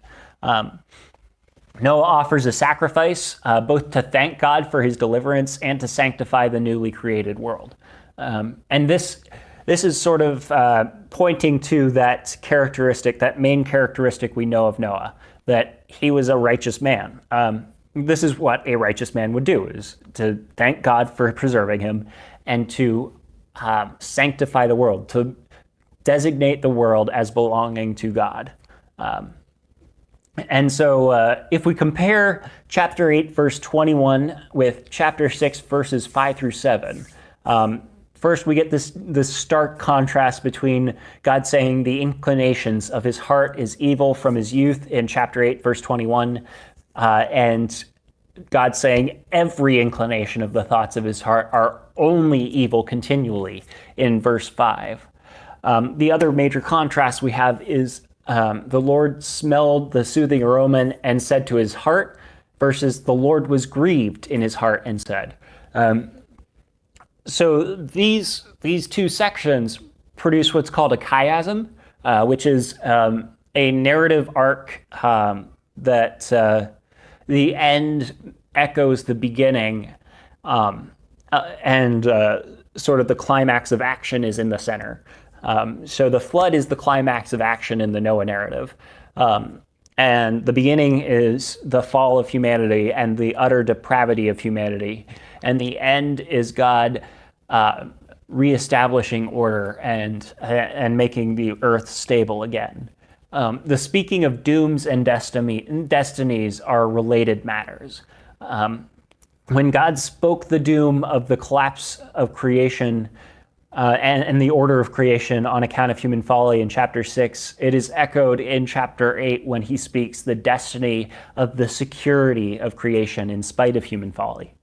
Noah offers a sacrifice, both to thank God for his deliverance and to sanctify the newly created world. And this is sort of pointing to that characteristic, that main characteristic we know of Noah, that he was a righteous man. This is what a righteous man would do, is to thank God for preserving him and to sanctify the world, to designate the world as belonging to God. And so if we compare chapter 8, verse 21 with chapter 6, verses 5 through 7, first we get this stark contrast between God saying the inclinations of his heart is evil from his youth in chapter 8, verse 21, and God saying every inclination of the thoughts of his heart are only evil continually in verse 5. The other major contrast we have is the Lord smelled the soothing aroma and said to his heart, versus the Lord was grieved in his heart and said. So these two sections produce what's called a chiasm, which is a narrative arc that the end echoes the beginning, and sort of the climax of action is in the center. So the flood is the climax of action in the Noah narrative. And the beginning is the fall of humanity and the utter depravity of humanity. And the end is God reestablishing order and making the earth stable again. The speaking of dooms and destinies are related matters. When God spoke the doom of the collapse of creation and the order of creation on account of human folly in chapter 6, it is echoed in chapter 8 when he speaks the destiny of the security of creation in spite of human folly.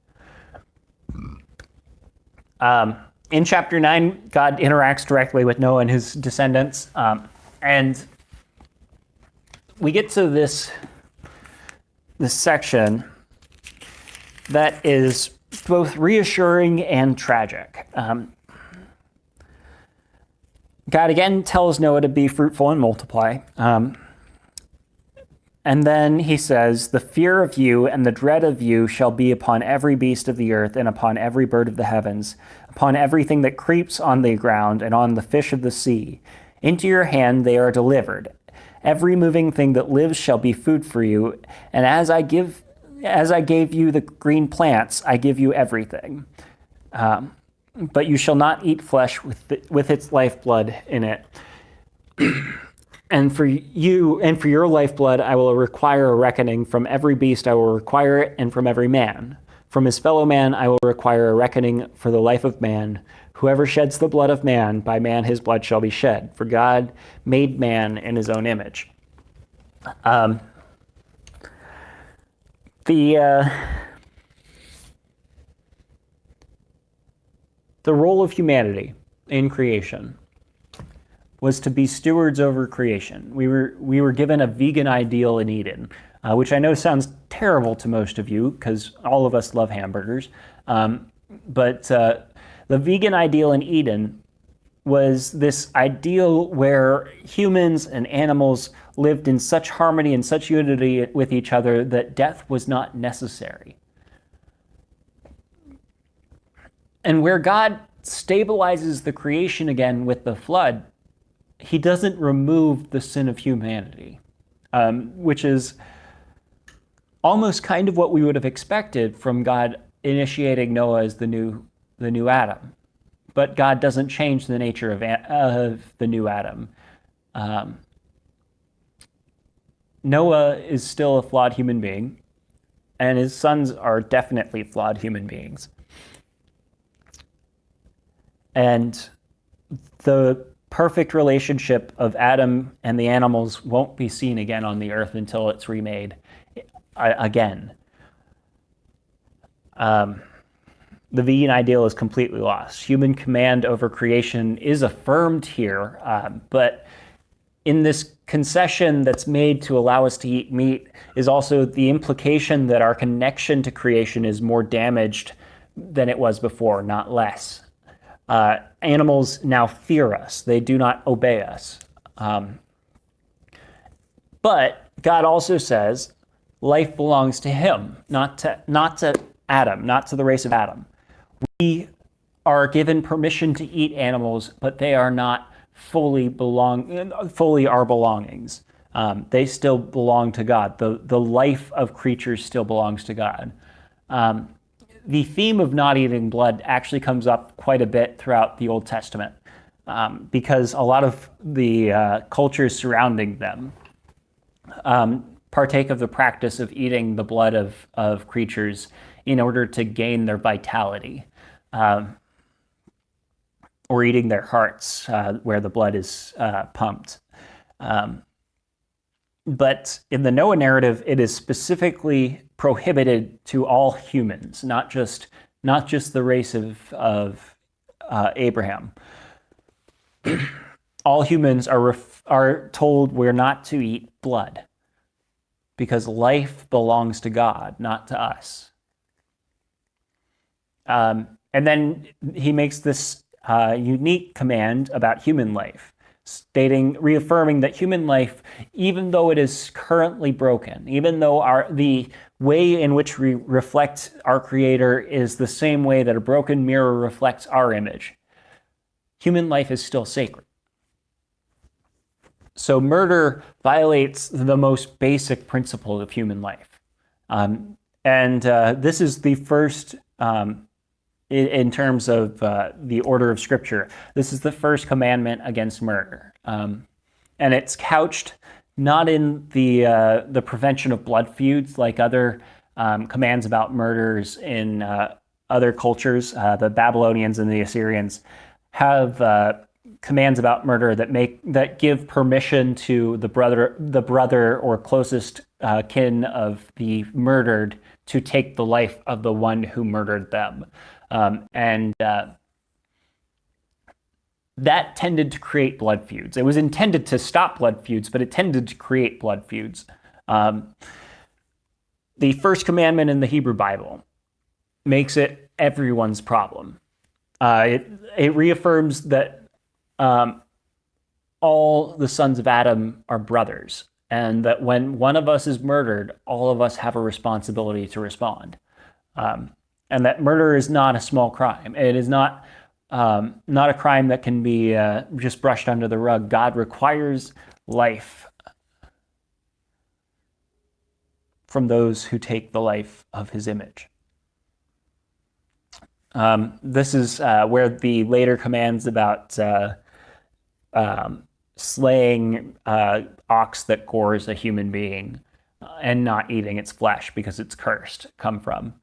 In chapter 9, God interacts directly with Noah and his descendants, and we get to this section that is both reassuring and tragic. God again tells Noah to be fruitful and multiply. And then he says, the fear of you and the dread of you shall be upon every beast of the earth and upon every bird of the heavens, upon everything that creeps on the ground and on the fish of the sea. Into your hand they are delivered. Every moving thing that lives shall be food for you. And as I gave you the green plants, I give you everything. But you shall not eat flesh with its lifeblood in it. And for you and for your lifeblood, I will require a reckoning. From every beast I will require it, and from every man. From his fellow man I will require a reckoning for the life of man. Whoever sheds the blood of man, by man his blood shall be shed. For God made man in his own image. The role of humanity in creation was to be stewards over creation. We were given a vegan ideal in Eden, which I know sounds terrible to most of you because all of us love hamburgers. But the vegan ideal in Eden was this ideal where humans and animals lived in such harmony and such unity with each other that death was not necessary. And where God stabilizes the creation again with the flood, he doesn't remove the sin of humanity, which is almost kind of what we would have expected from God initiating Noah as the new Adam. But God doesn't change the nature of the new Adam. Noah is still a flawed human being, and his sons are definitely flawed human beings. And the perfect relationship of Adam and the animals won't be seen again on the earth until it's remade again. The vegan ideal is completely lost. Human command over creation is affirmed here, but in this concession that's made to allow us to eat meat is also the implication that our connection to creation is more damaged than it was before, not less. Animals now fear us. They do not obey us. But God also says life belongs to him, not to Adam, not to the race of Adam. We are given permission to eat animals, but they are not fully our belongings. They still belong to God. The life of creatures still belongs to God. The theme of not eating blood actually comes up quite a bit throughout the Old Testament, because a lot of the cultures surrounding them partake of the practice of eating the blood of creatures in order to gain their vitality, or eating their hearts where the blood is pumped. But in the Noah narrative, it is specifically prohibited to all humans, not just the race of Abraham. All humans are told we're not to eat blood because life belongs to God, not to us. And then he makes this unique command about human life, reaffirming that human life, even though it is currently broken, even though the way in which we reflect our Creator is the same way that a broken mirror reflects our image, human life is still sacred. So murder violates the most basic principle of human life. This is the first, in terms of the order of Scripture, this is the first commandment against murder. And it's couched not in the prevention of blood feuds like other commands about murders in other cultures. The Babylonians and the Assyrians have commands about murder that give permission to the brother or closest kin of the murdered to take the life of the one who murdered them. That tended to create blood feuds. It was intended to stop blood feuds, but it tended to create blood feuds. The first commandment in the Hebrew Bible makes it everyone's problem. It reaffirms that all the sons of Adam are brothers, and that when one of us is murdered, all of us have a responsibility to respond. And that murder is not a small crime. It is not a crime that can be just brushed under the rug. God requires life from those who take the life of his image. This is where the later commands about slaying ox that gores a human being and not eating its flesh because it's cursed come from.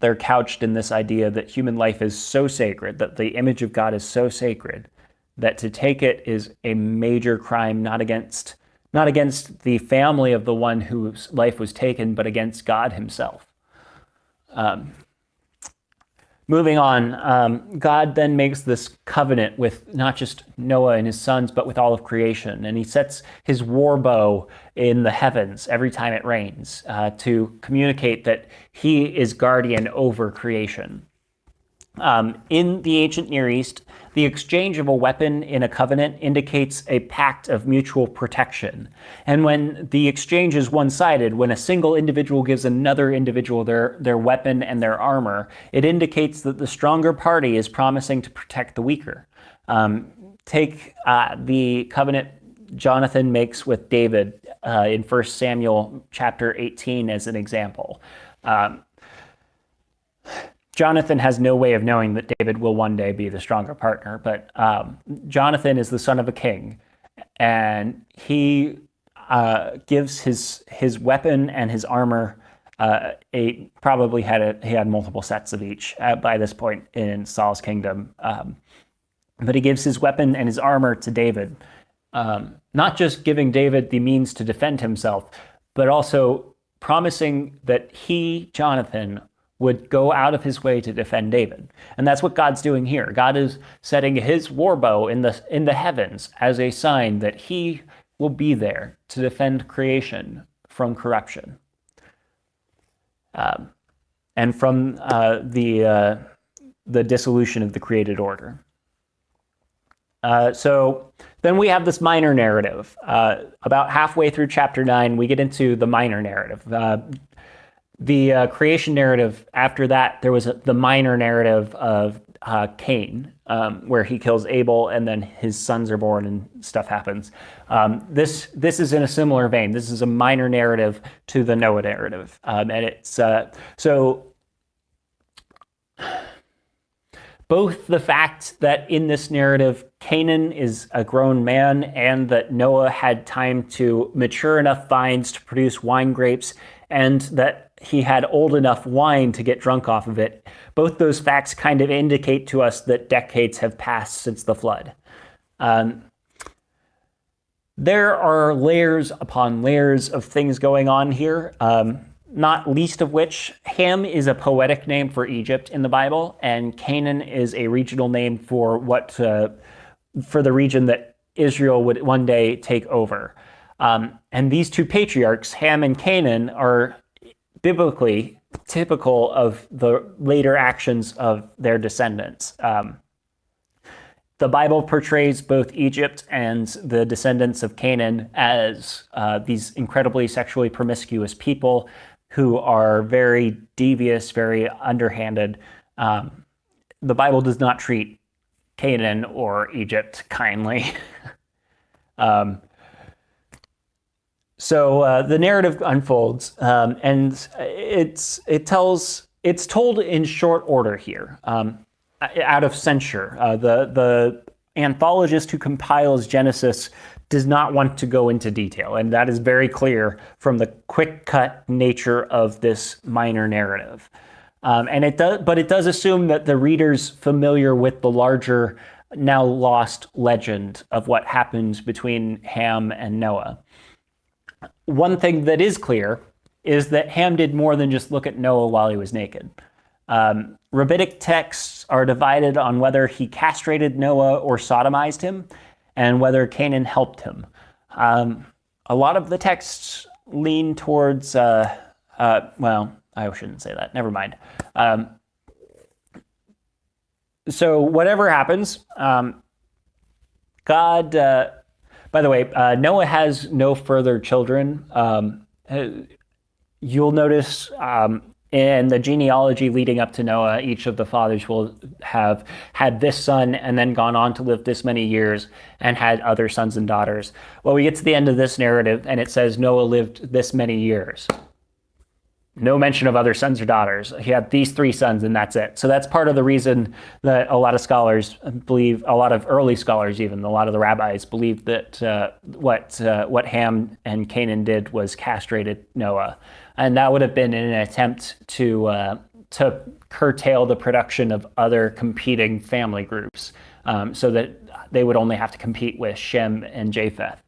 They're couched in this idea that human life is so sacred, that the image of God is so sacred, that to take it is a major crime, not against the family of the one whose life was taken, but against God himself. Moving on, God then makes this covenant with not just Noah and his sons, but with all of creation. And he sets his war bow in the heavens every time it rains to communicate that he is guardian over creation. In the ancient Near East, the exchange of a weapon in a covenant indicates a pact of mutual protection. And when the exchange is one-sided, when a single individual gives another individual their weapon and their armor, it indicates that the stronger party is promising to protect the weaker. Take the covenant Jonathan makes with David in 1 Samuel chapter 18 as an example. Jonathan has no way of knowing that David will one day be the stronger partner, but Jonathan is the son of a king, and he gives his weapon and his armor. He had multiple sets of each by this point in Saul's kingdom, but he gives his weapon and his armor to David, not just giving David the means to defend himself, but also promising that he, Jonathan, would go out of his way to defend David. And that's what God's doing here. God is setting his war bow in the heavens as a sign that he will be there to defend creation from corruption. And from the dissolution of the created order. So then we have this minor narrative. About halfway through chapter 9, we get into the minor narrative. The creation narrative, after that, there was the minor narrative of Cain, where he kills Abel and then his sons are born and stuff happens. This is in a similar vein. This is a minor narrative to the Noah narrative. And it's so both the fact that in this narrative, Canaan is a grown man and that Noah had time to mature enough vines to produce wine grapes and that he had old enough wine to get drunk off of it. Both those facts kind of indicate to us that decades have passed since the flood. There are layers upon layers of things going on here, not least of which Ham is a poetic name for Egypt in the Bible, and Canaan is a regional name for for the region that Israel would one day take over. And these two patriarchs, Ham and Canaan, are biblically typical of the later actions of their descendants. The Bible portrays both Egypt and the descendants of Canaan as these incredibly sexually promiscuous people who are very devious, very underhanded. The Bible does not treat Canaan or Egypt kindly. So the narrative unfolds, and it's told in short order here, out of censure. The anthologist who compiles Genesis does not want to go into detail, and that is very clear from the quick-cut nature of this minor narrative. And it does assume that the reader's familiar with the larger, now lost legend of what happened between Ham and Noah. One thing that is clear is that Ham did more than just look at Noah while he was naked. Rabbinic texts are divided on whether he castrated Noah or sodomized him, and whether Canaan helped him. A lot of the texts lean towards, well, I shouldn't say that, never mind. So whatever happens, God, by the way, Noah has no further children. You'll notice in the genealogy leading up to Noah, each of the fathers will have had this son and then gone on to live this many years and had other sons and daughters. Well, we get to the end of this narrative and it says Noah lived this many years. No mention of other sons or daughters. He had these 3 sons and that's it. So that's part of the reason that a lot of scholars believe, a lot of early scholars even, a lot of the rabbis believe that what Ham and Canaan did was castrated Noah. And that would have been in an attempt to curtail the production of other competing family groups so that they would only have to compete with Shem and Japheth.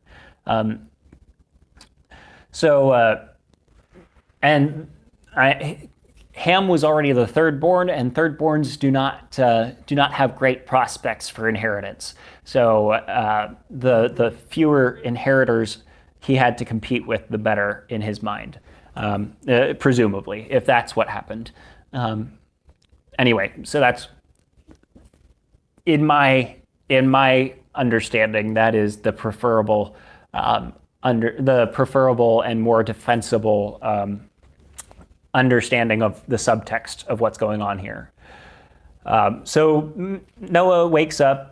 Ham was already the thirdborn, and thirdborns do not have great prospects for inheritance. So the fewer inheritors he had to compete with, the better in his mind, presumably, if that's what happened. Anyway, so in my understanding, that is the preferable and more defensible understanding of the subtext of what's going on here. So Noah wakes up.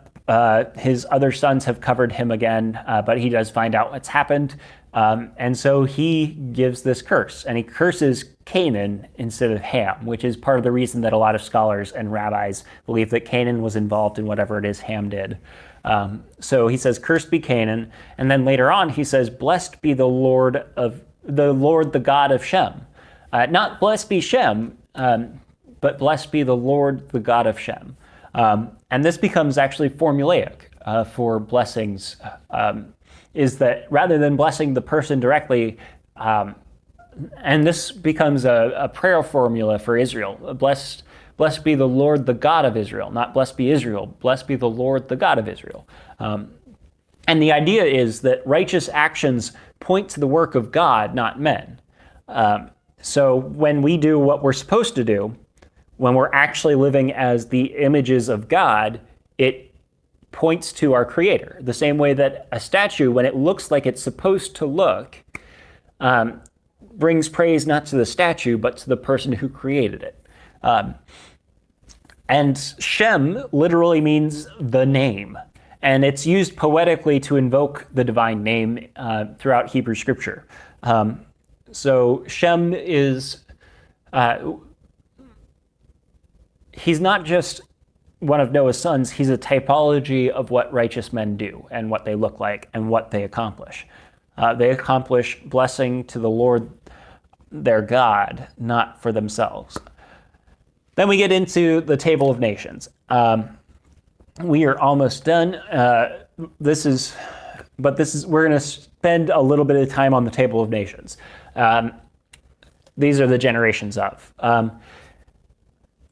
His other sons have covered him again, but he does find out what's happened. And so he gives this curse, and he curses Canaan instead of Ham, which is part of the reason that a lot of scholars and rabbis believe that Canaan was involved in whatever it is Ham did. So he says, "Cursed be Canaan," and then later on he says, "Blessed be the Lord, the God of Shem." Not blessed be Shem, but blessed be the Lord, the God of Shem. And this becomes actually formulaic for blessings, is that rather than blessing the person directly, and this becomes a prayer formula for Israel. Blessed be the Lord, the God of Israel, not blessed be Israel. Blessed be the Lord, the God of Israel. And the idea is that righteous actions point to the work of God, not men. So when we do what we're supposed to do, when we're actually living as the images of God, it points to our Creator. The same way that a statue, when it looks like it's supposed to look, brings praise not to the statue, but to the person who created it. And Shem literally means the name, and it's used poetically to invoke the divine name throughout Hebrew scripture. So Shem is, he's not just one of Noah's sons, he's a typology of what righteous men do and what they look like and what they accomplish. They accomplish blessing to the Lord, their God, not for themselves. Then we get into the Table of Nations. We are almost done. We're going to spend a little bit of time on the Table of Nations. These are the generations of.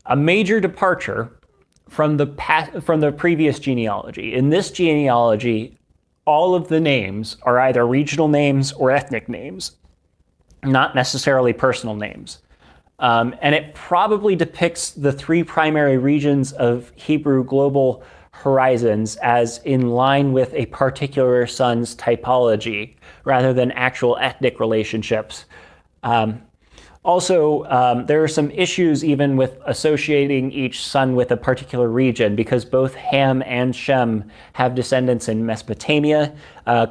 A major departure from the previous genealogy. In this genealogy, all of the names are either regional names or ethnic names, not necessarily personal names. And it probably depicts the three primary regions of Hebrew global horizons as in line with a particular son's typology rather than actual ethnic relationships. Also, there are some issues even with associating each son with a particular region because both Ham and Shem have descendants in Mesopotamia.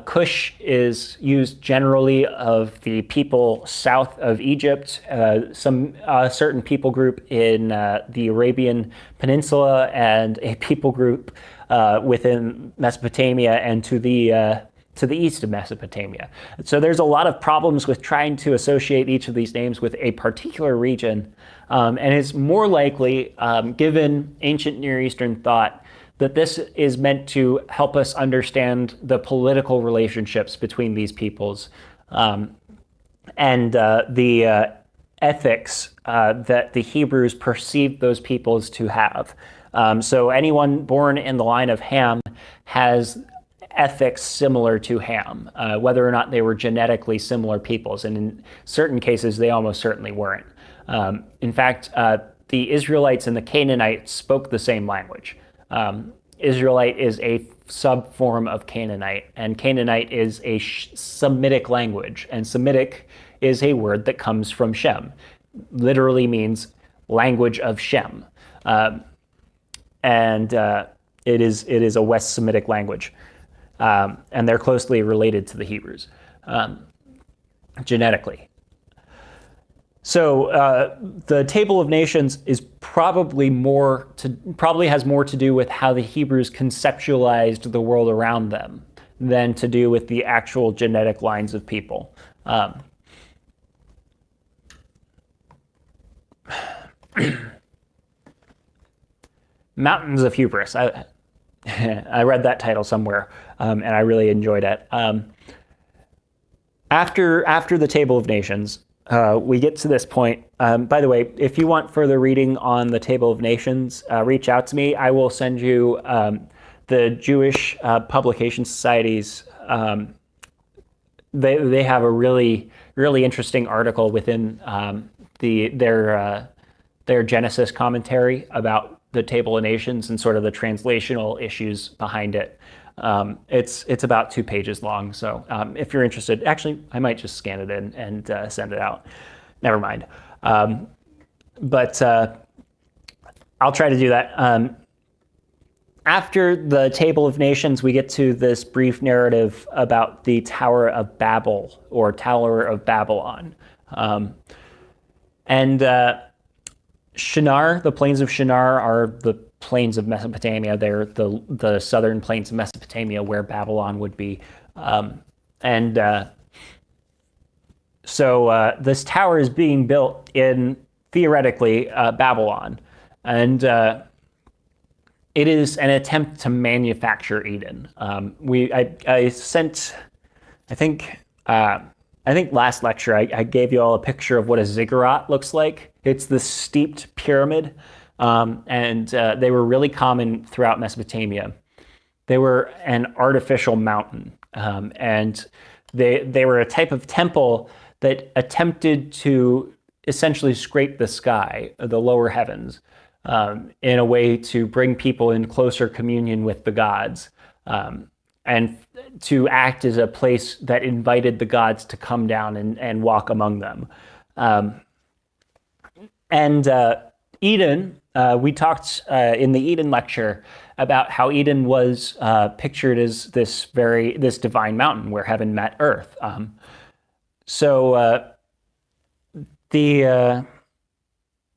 Cush is used generally of the people south of Egypt, some certain people group in the Arabian Peninsula, and a people group within Mesopotamia and to the east of Mesopotamia. So there's a lot of problems with trying to associate each of these names with a particular region. And it's more likely, given ancient Near Eastern thought, that this is meant to help us understand the political relationships between these peoples and the ethics that the Hebrews perceived those peoples to have. So anyone born in the line of Ham has ethics similar to Ham, whether or not they were genetically similar peoples. And in certain cases, they almost certainly weren't. In fact, the Israelites and the Canaanites spoke the same language. Israelite is a subform of Canaanite, and Canaanite is a Semitic language. And Semitic is a word that comes from Shem. Literally means language of Shem. And it is a West Semitic language. And they're closely related to the Hebrews genetically. So the Table of Nations is probably has more to do with how the Hebrews conceptualized the world around them than to do with the actual genetic lines of people. Mountains of Hubris. I read that title somewhere, and I really enjoyed it. After the Table of Nations, we get to this point. By the way, if you want further reading on the Table of Nations, reach out to me. I will send you the Jewish Publication Society's. They have a really interesting article within their Genesis commentary about the Table of Nations and sort of the translational issues behind it. It's about 2 pages long. So if you're interested, actually, I might just scan it in and send it out. Never mind. But I'll try to do that. After the Table of Nations, we get to this brief narrative about the Tower of Babel, or Tower of Babylon. And Shinar, the plains of Shinar, are the plains of Mesopotamia. They're the southern plains of Mesopotamia where Babylon would be. So this tower is being built in, theoretically, Babylon. And it is an attempt to manufacture Eden. I think last lecture I gave you all a picture of what a ziggurat looks like. It's this steeped pyramid, and they were really common throughout Mesopotamia. They were an artificial mountain, and they were a type of temple that attempted to essentially scrape the sky, the lower heavens, in a way to bring people in closer communion with the gods, and to act as a place that invited the gods to come down and walk among them. Eden, we talked in the Eden lecture about how Eden was pictured as this divine mountain where heaven met earth.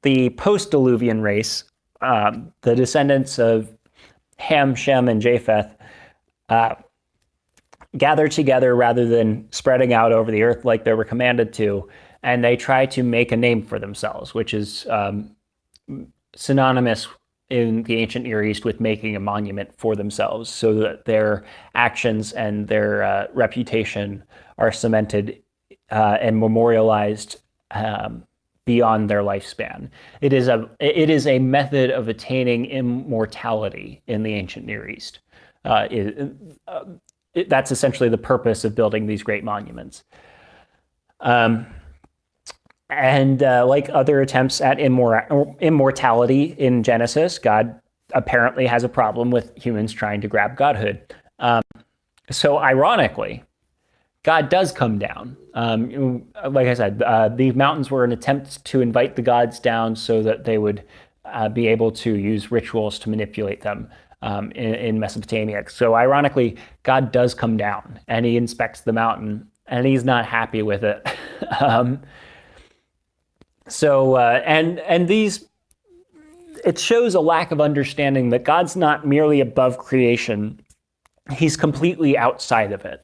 The post-Diluvian race, the descendants of Ham, Shem, and Japheth, gathered together rather than spreading out over the earth like they were commanded to, and they try to make a name for themselves, which is synonymous in the ancient Near East with making a monument for themselves so that their actions and their reputation are cemented and memorialized beyond their lifespan. It is a method of attaining immortality in the ancient Near East. That's essentially the purpose of building these great monuments. Like other attempts at immortality in Genesis, God apparently has a problem with humans trying to grab godhood. So ironically, God does come down. Like I said, these mountains were an attempt to invite the gods down so that they would be able to use rituals to manipulate them in Mesopotamia. So ironically, God does come down and he inspects the mountain and he's not happy with it. It shows a lack of understanding that God's not merely above creation, he's completely outside of it.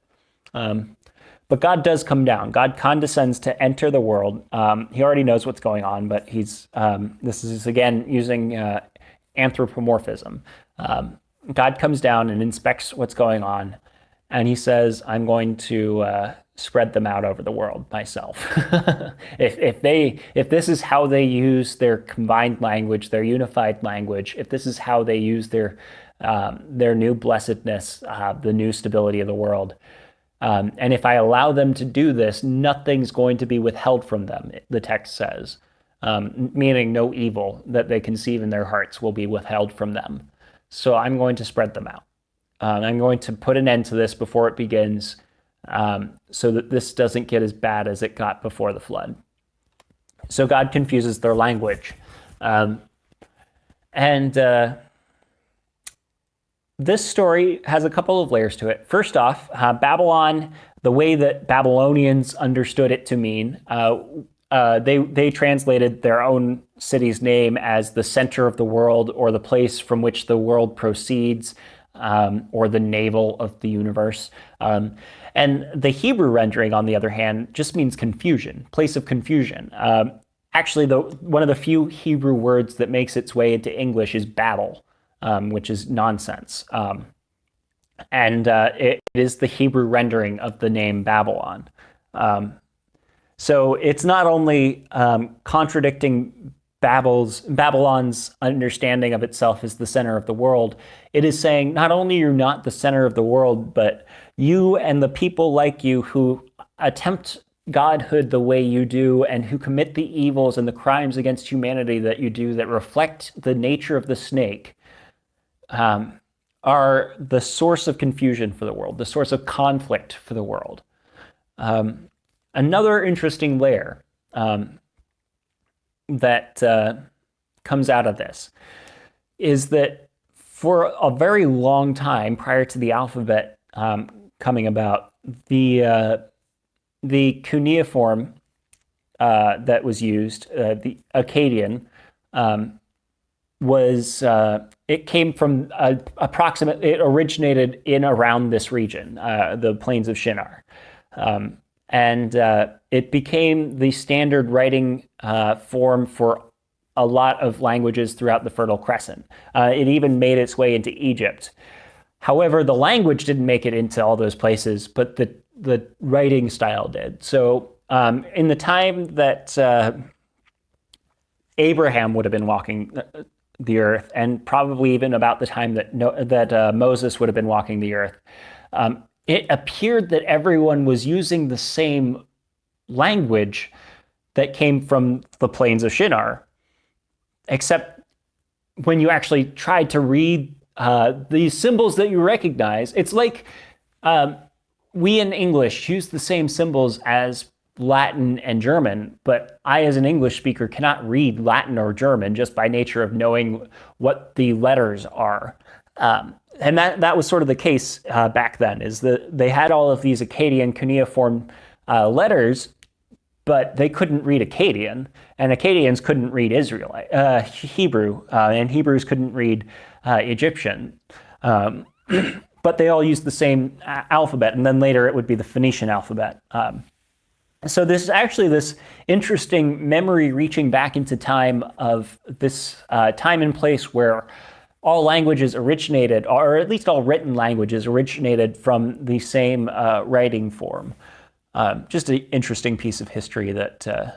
But God does come down. God condescends to enter the world. He already knows what's going on, but this is again using anthropomorphism. God comes down and inspects what's going on, and he says, I'm going to spread them out over the world myself. If this is how they use their combined language, their unified language, if this is how they use their new blessedness, the new stability of the world, and if I allow them to do this, nothing's going to be withheld from them, the text says, meaning no evil that they conceive in their hearts will be withheld from them. So I'm going to spread them out. I'm going to put an end to this before it begins, so that this doesn't get as bad as it got before the flood. So God confuses their language. This story has a couple of layers to it. First off, Babylon, the way that Babylonians understood it to mean, they translated their own city's name as the center of the world, or the place from which the world proceeds, or the navel of the universe. And the Hebrew rendering, on the other hand, just means confusion, place of confusion. Actually, one of the few Hebrew words that makes its way into English is Babel, which is nonsense. It is the Hebrew rendering of the name Babylon. So it's not only contradicting Babylon's understanding of itself as the center of the world, it is saying not only you're not the center of the world, but you and the people like you who attempt godhood the way you do, and who commit the evils and the crimes against humanity that you do that reflect the nature of the snake, are the source of confusion for the world, the source of conflict for the world. Another interesting layer that comes out of this is that for a very long time prior to the alphabet coming about, the cuneiform that was used, the Akkadian, was it came from it originated in around this region, the plains of Shinar. And it became the standard writing form for a lot of languages throughout the Fertile Crescent. It even made its way into Egypt. However, the language didn't make it into all those places, but the writing style did. So in the time that Abraham would have been walking the earth, and probably even about the time that Moses would have been walking the earth, it appeared that everyone was using the same language that came from the plains of Shinar, except when you actually tried to read these symbols that you recognize, it's like we in English use the same symbols as Latin and German, but I, as an English speaker, cannot read Latin or German just by nature of knowing what the letters are. And that was sort of the case back then, is that they had all of these Akkadian cuneiform letters, but they couldn't read Akkadian, and Akkadians couldn't read Hebrew, and Hebrews couldn't read Egyptian. But they all used the same alphabet, and then later it would be the Phoenician alphabet. So this is actually this interesting memory reaching back into time of this time and place where all languages originated, or at least all written languages originated from the same writing form. Just an interesting piece of history that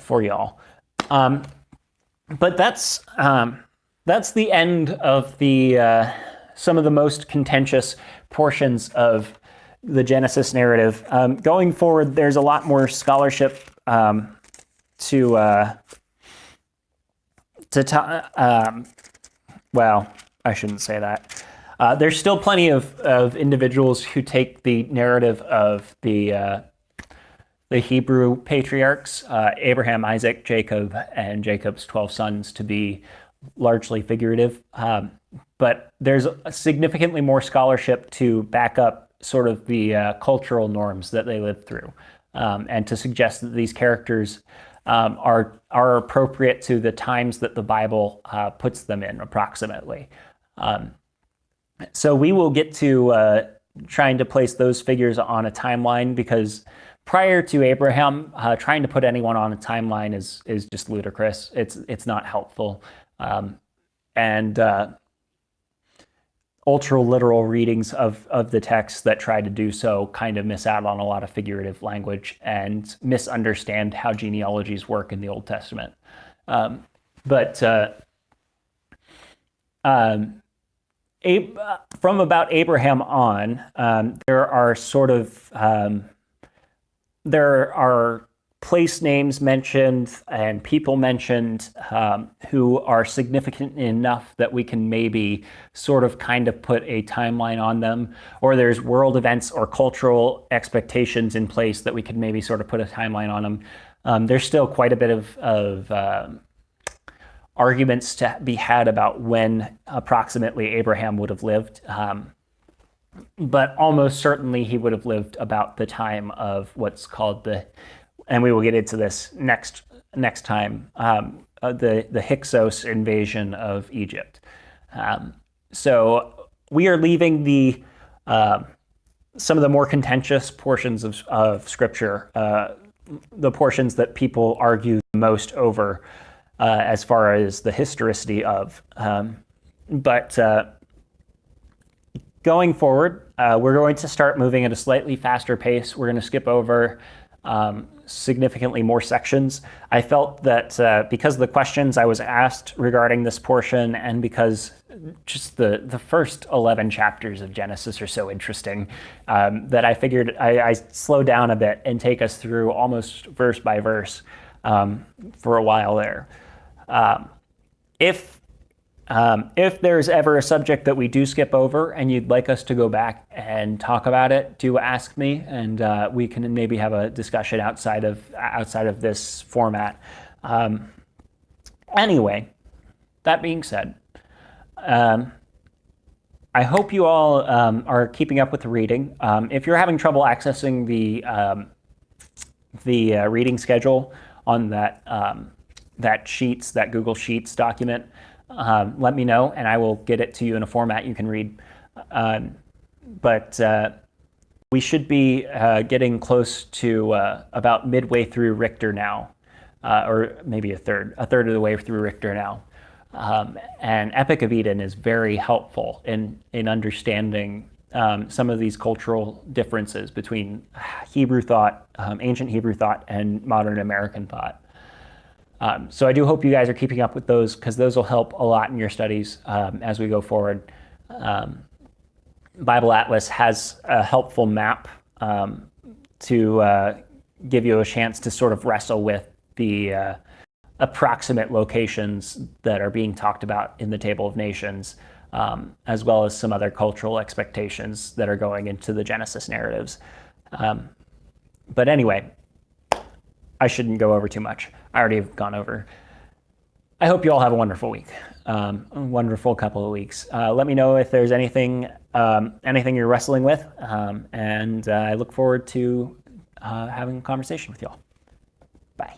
for y'all. But that's the end of the some of the most contentious portions of the Genesis narrative. Going forward, there's a lot more scholarship well, I shouldn't say that. There's still plenty of individuals who take the narrative of the Hebrew patriarchs, Abraham, Isaac, Jacob, and Jacob's 12 sons, to be largely figurative. But there's significantly more scholarship to back up sort of the cultural norms that they lived through, and to suggest that these characters are appropriate to the times that the Bible puts them in, approximately. So we will get to trying to place those figures on a timeline, because prior to Abraham, trying to put anyone on a timeline is just ludicrous. It's not helpful, and ultra literal readings of the text that try to do so kind of miss out on a lot of figurative language and misunderstand how genealogies work in the Old Testament. But from about Abraham on, there are place names mentioned and people mentioned who are significant enough that we can maybe sort of kind of put a timeline on them, or there's world events or cultural expectations in place that we could maybe sort of put a timeline on them. There's still quite a bit of arguments to be had about when approximately Abraham would have lived. But almost certainly he would have lived about the time of what's called and we will get into this next time, the Hyksos invasion of Egypt. So we are leaving some of the more contentious portions of Scripture, the portions that people argue the most over as far as the historicity of. But going forward, we're going to start moving at a slightly faster pace. We're going to skip over significantly more sections. I felt that because of the questions I was asked regarding this portion, and because just the first 11 chapters of Genesis are so interesting, that I figured I slow down a bit and take us through almost verse by verse for a while there. If there's ever a subject that we do skip over and you'd like us to go back and talk about it, do ask me, and we can maybe have a discussion outside of this format. Anyway, that being said, I hope you all are keeping up with the reading. If you're having trouble accessing the reading schedule on that Google Sheets document, let me know and I will get it to you in a format you can read. But we should be getting close to about midway through Richter now, or maybe a third of the way through Richter now. And Epic of Eden is very helpful in understanding some of these cultural differences between Hebrew thought, ancient Hebrew thought, and modern American thought. So I do hope you guys are keeping up with those, because those will help a lot in your studies as we go forward. Bible Atlas has a helpful map to give you a chance to sort of wrestle with the approximate locations that are being talked about in the Table of Nations, as well as some other cultural expectations that are going into the Genesis narratives. But anyway, I shouldn't go over too much. I already have gone over. I hope you all have a wonderful week, a wonderful couple of weeks. Let me know if there's anything you're wrestling with, and I look forward to having a conversation with you all. Bye.